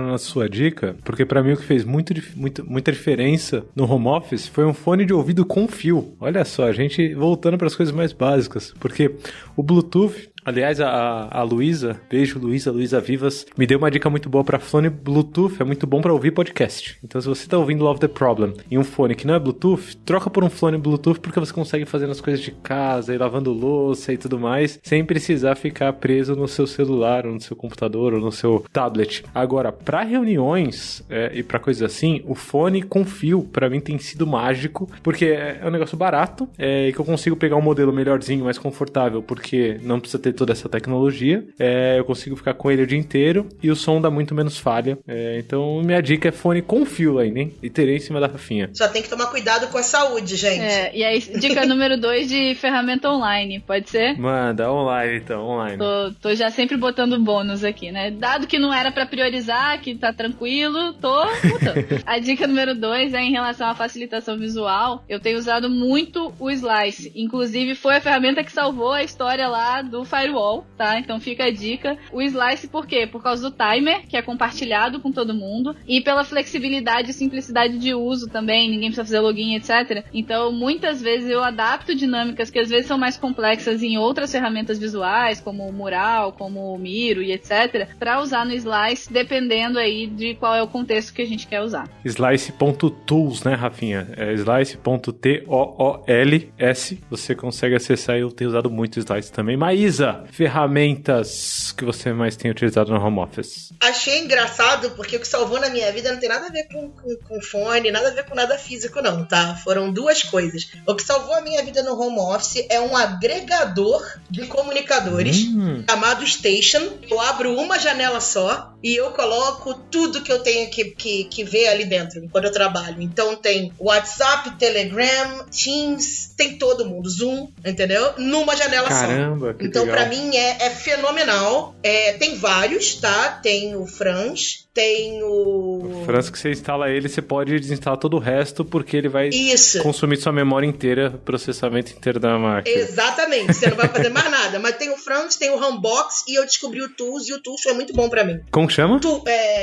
na sua dica, porque pra mim o que fez muita diferença no home office foi um fone de ouvido com fio. Olha só, a gente voltando para as coisas mais básicas, porque o Bluetooth... Aliás, a Luísa, beijo Luísa Vivas, me deu uma dica muito boa pra fone Bluetooth, é muito bom pra ouvir podcast. Então, se você tá ouvindo Love the Problem em um fone que não é Bluetooth, troca por um fone Bluetooth porque você consegue fazer as coisas de casa, e lavando louça e tudo mais, sem precisar ficar preso no seu celular, ou no seu computador, ou no seu tablet. Agora, pra reuniões e pra coisas assim, o fone com fio, pra mim, tem sido mágico, porque é um negócio barato, e que eu consigo pegar um modelo melhorzinho, mais confortável, porque não precisa ter toda essa tecnologia, eu consigo ficar com ele o dia inteiro e o som dá muito menos falha. Então minha dica é fone com fio ainda, hein? E terei em cima da Rafinha. Só tem que tomar cuidado com a saúde, gente. E aí, dica número 2 de ferramenta online, pode ser? Manda, online então, online. Tô já sempre botando bônus aqui, né? Dado que não era pra priorizar, que tá tranquilo, tô botando. A dica número 2 é em relação à facilitação visual. Eu tenho usado muito o Slice. Inclusive, foi a ferramenta que salvou a história lá do Firewall, tá? Então fica a dica. O Slice, por quê? Por causa do timer, que é compartilhado com todo mundo, e pela flexibilidade e simplicidade de uso também, ninguém precisa fazer login, etc. Então, muitas vezes eu adapto dinâmicas que às vezes são mais complexas em outras ferramentas visuais, como o Mural, como o Miro e etc, para usar no Slice, dependendo aí de qual é o contexto que a gente quer usar. Slice.tools, né, Rafinha? É Slice.tools. Você consegue acessar, eu tenho usado muito Slice também. Maísa, ferramentas que você mais tem utilizado no home office? Achei engraçado, porque o que salvou na minha vida não tem nada a ver com fone, nada a ver com nada físico não, tá? Foram duas coisas. O que salvou a minha vida no home office é um agregador de comunicadores chamado Station. Eu abro uma janela só e eu coloco tudo que eu tenho que ver ali dentro, enquanto eu trabalho. Então tem WhatsApp, Telegram, Teams, tem todo mundo, Zoom, entendeu? Numa janela só. Caramba, que então, legal. pra mim, é fenomenal. Tem vários, tá? Tem o Franz, tem o Franz, que você instala ele, você pode desinstalar todo o resto, porque ele vai consumir sua memória inteira, processamento inteiro da máquina. Exatamente, você não vai fazer mais nada. Mas tem o Franz, tem o Humbox, e eu descobri o Tools, e o Tools foi muito bom pra mim. Como que chama?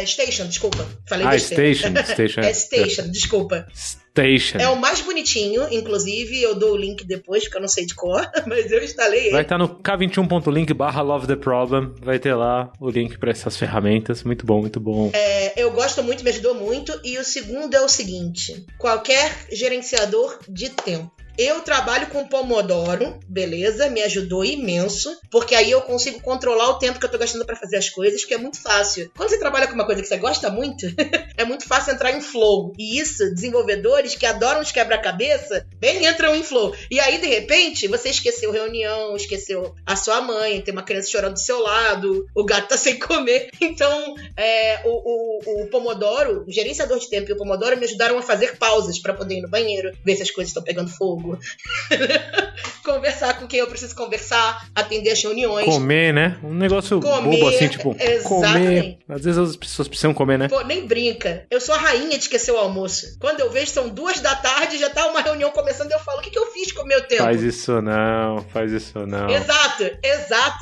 Station, desculpa. Falei besteira. Station, desculpa. Station. É o mais bonitinho, inclusive, eu dou o link depois, porque eu não sei de cor, mas eu instalei ele. Vai estar no k21.link/LoveTheProblem, vai ter lá o link para essas ferramentas. Muito bom, muito bom. Eu gosto muito, me ajudou muito. E o segundo é o seguinte: qualquer gerenciador de tempo. Eu trabalho com Pomodoro, beleza? Me ajudou imenso, porque aí eu consigo controlar o tempo que eu tô gastando pra fazer as coisas, que é muito fácil. Quando você trabalha com uma coisa que você gosta muito, é muito fácil entrar em flow. E isso, desenvolvedores que adoram os quebra-cabeça, bem entram em flow. E aí, de repente, você esqueceu reunião, esqueceu a sua mãe, tem uma criança chorando do seu lado, o gato tá sem comer. Então, o Pomodoro, o gerenciador de tempo e o Pomodoro me ajudaram a fazer pausas pra poder ir no banheiro, ver se as coisas estão pegando fogo. Conversar com quem eu preciso conversar, atender as reuniões. Comer, né? Um negócio bobo assim, tipo, comer. Às vezes as pessoas precisam comer, né? Pô, nem brinca. Eu sou a rainha de esquecer o almoço. Quando eu vejo, são 2 da tarde, já tá uma reunião começando e eu falo, o que eu fiz com o meu tempo? Faz isso não. Exato.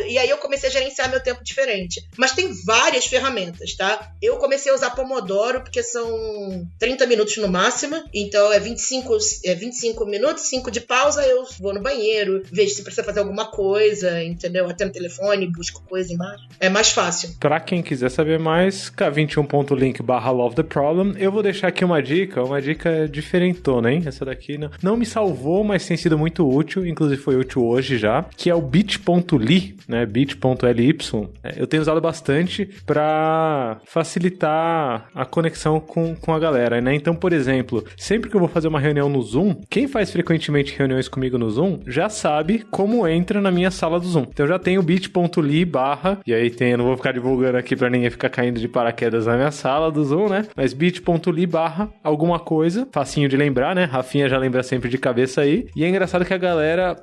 E aí eu comecei a gerenciar meu tempo diferente. Mas tem várias ferramentas, tá? Eu comecei a usar Pomodoro porque são 30 minutos no máximo. Então é 25 minutos, 5 de pausa, eu vou no banheiro, vejo se precisa fazer alguma coisa, entendeu? Atendo o telefone, busco coisa embaixo. É mais fácil. Pra quem quiser saber mais, k21.link/LoveTheProblem. Eu vou deixar aqui uma dica diferentona, hein? Essa daqui não me salvou, mas tem sido muito útil, inclusive foi útil hoje já, que é o bit.ly, né? bit.ly. Eu tenho usado bastante pra facilitar a conexão com a galera, né? Então, por exemplo, sempre que eu vou fazer uma reunião no Zoom, quem faz frequentemente reuniões comigo no Zoom já sabe como entra na minha sala do Zoom. Então eu já tenho bit.ly/, e aí eu não vou ficar divulgando aqui pra ninguém ficar caindo de paraquedas na minha sala do Zoom, né? Mas bit.ly/ alguma coisa, facinho de lembrar, né? Rafinha já lembra sempre de cabeça aí. E é engraçado que a galera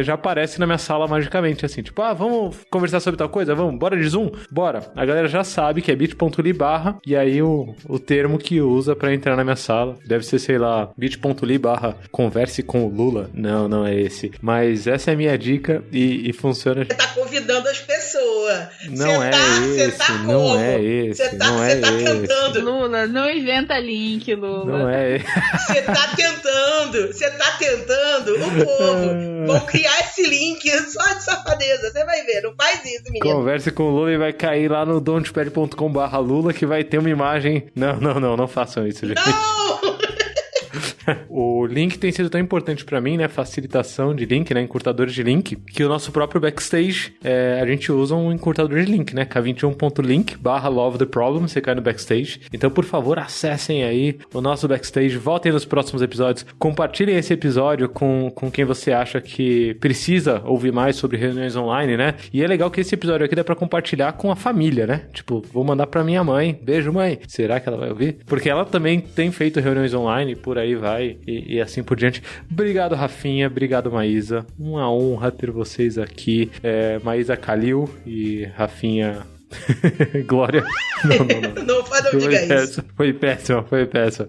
já aparece na minha sala magicamente, assim, tipo, vamos conversar sobre tal coisa? Vamos, bora de Zoom? Bora. A galera já sabe que é bit.ly/, e aí o termo que usa pra entrar na minha sala deve ser, sei lá, bit.ly/converse com com o Lula. Não é esse. Mas essa é a minha dica e funciona. Você tá convidando as pessoas. Não é esse. Não é esse. Você tá tentando. Lula, não inventa link, Lula. Não é esse. Você tá tentando. O povo vão criar esse link só de safadeza. Você vai ver. Não faz isso, menino. Converse com o Lula e vai cair lá no don'tpad.com/Lula que vai ter uma imagem. Não façam isso, gente. Não! O link tem sido tão importante pra mim, né? Facilitação de link, né? Encurtadores de link, que o nosso próprio Backstage, a gente usa um encurtador de link, né? k21.link/LoveTheProblem, você cai no Backstage. Então, por favor, acessem aí o nosso Backstage, voltem nos próximos episódios, compartilhem esse episódio com quem você acha que precisa ouvir mais sobre reuniões online, né? E é legal que esse episódio aqui dá pra compartilhar com a família, né? Tipo, vou mandar pra minha mãe. Beijo, mãe. Será que ela vai ouvir? Porque ela também tem feito reuniões online, por aí vai. E assim por diante. Obrigado, Rafinha. Obrigado, Maísa. Uma honra ter vocês aqui. Maísa Calil e Rafinha... Glória. Não diga isso. Foi péssimo.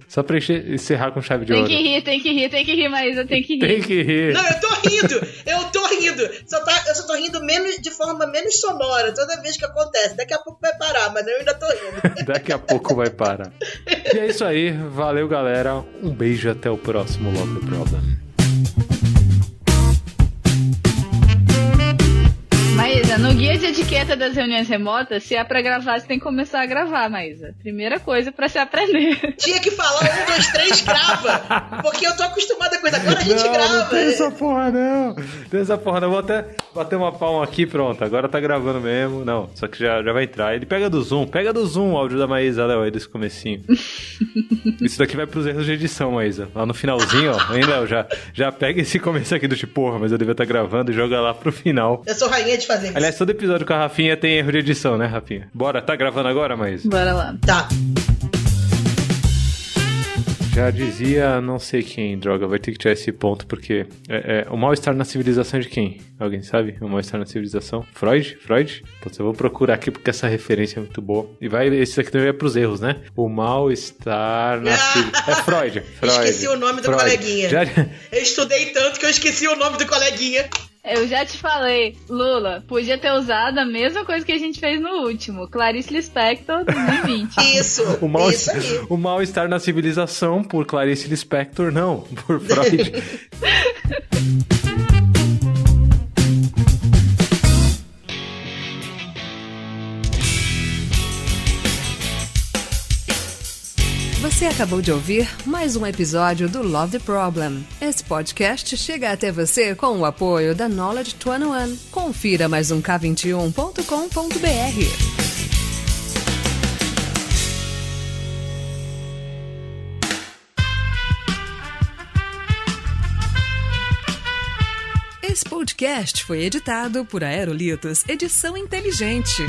Só pra encerrar com chave de ouro. Tem que rir, Maísa, tem que rir. Não, eu tô rindo. Eu só tô rindo de forma menos sonora toda vez que acontece. Daqui a pouco vai parar, mas eu ainda tô rindo. Daqui a pouco vai parar. E é isso aí. Valeu, galera. Um beijo, até o próximo Love the Problem. Maísa, no guia de etiqueta das reuniões remotas, se é pra gravar, você tem que começar a gravar, Maísa. Primeira coisa pra se aprender. Tinha que falar 1, 2, 3, grava. Porque eu tô acostumada com isso. Agora a gente grava. Não tem essa porra, não. Vou até bater uma palma aqui, pronto. Agora tá gravando mesmo. Não, só que já vai entrar. Ele pega do Zoom o áudio da Maísa, Léo, aí desse comecinho. Isso daqui vai pros erros de edição, Maísa. Lá no finalzinho, ó. Hein, Léo? Já pega esse começo aqui do tipo, porra, mas eu devia estar gravando e joga lá pro final. Eu sou rainha de fazer isso. Aliás, todo episódio com a Rafinha tem erro de edição, né, Rafinha? Bora, tá gravando agora, Maísa? Bora lá. Tá. Já dizia não sei quem, droga, vai ter que tirar esse ponto, porque o mal-estar na civilização de quem? Alguém sabe? O mal-estar na civilização? Freud? Putz, eu vou procurar aqui porque essa referência é muito boa. E esse aqui também é pros erros, né? O mal-estar na civilização. É Freud. Esqueci o nome do coleguinha. Eu estudei tanto que eu esqueci o nome do coleguinha. Eu já te falei, Lula, podia ter usado a mesma coisa que a gente fez no último, Clarice Lispector 2020. Isso aí. O mal-estar na civilização por Clarice Lispector, não, por Freud. Você acabou de ouvir mais um episódio do Love the Problem. Esse podcast chega até você com o apoio da Knowledge 21. Confira mais um k21.com.br. Esse podcast foi editado por Aerolitos Edição Inteligente.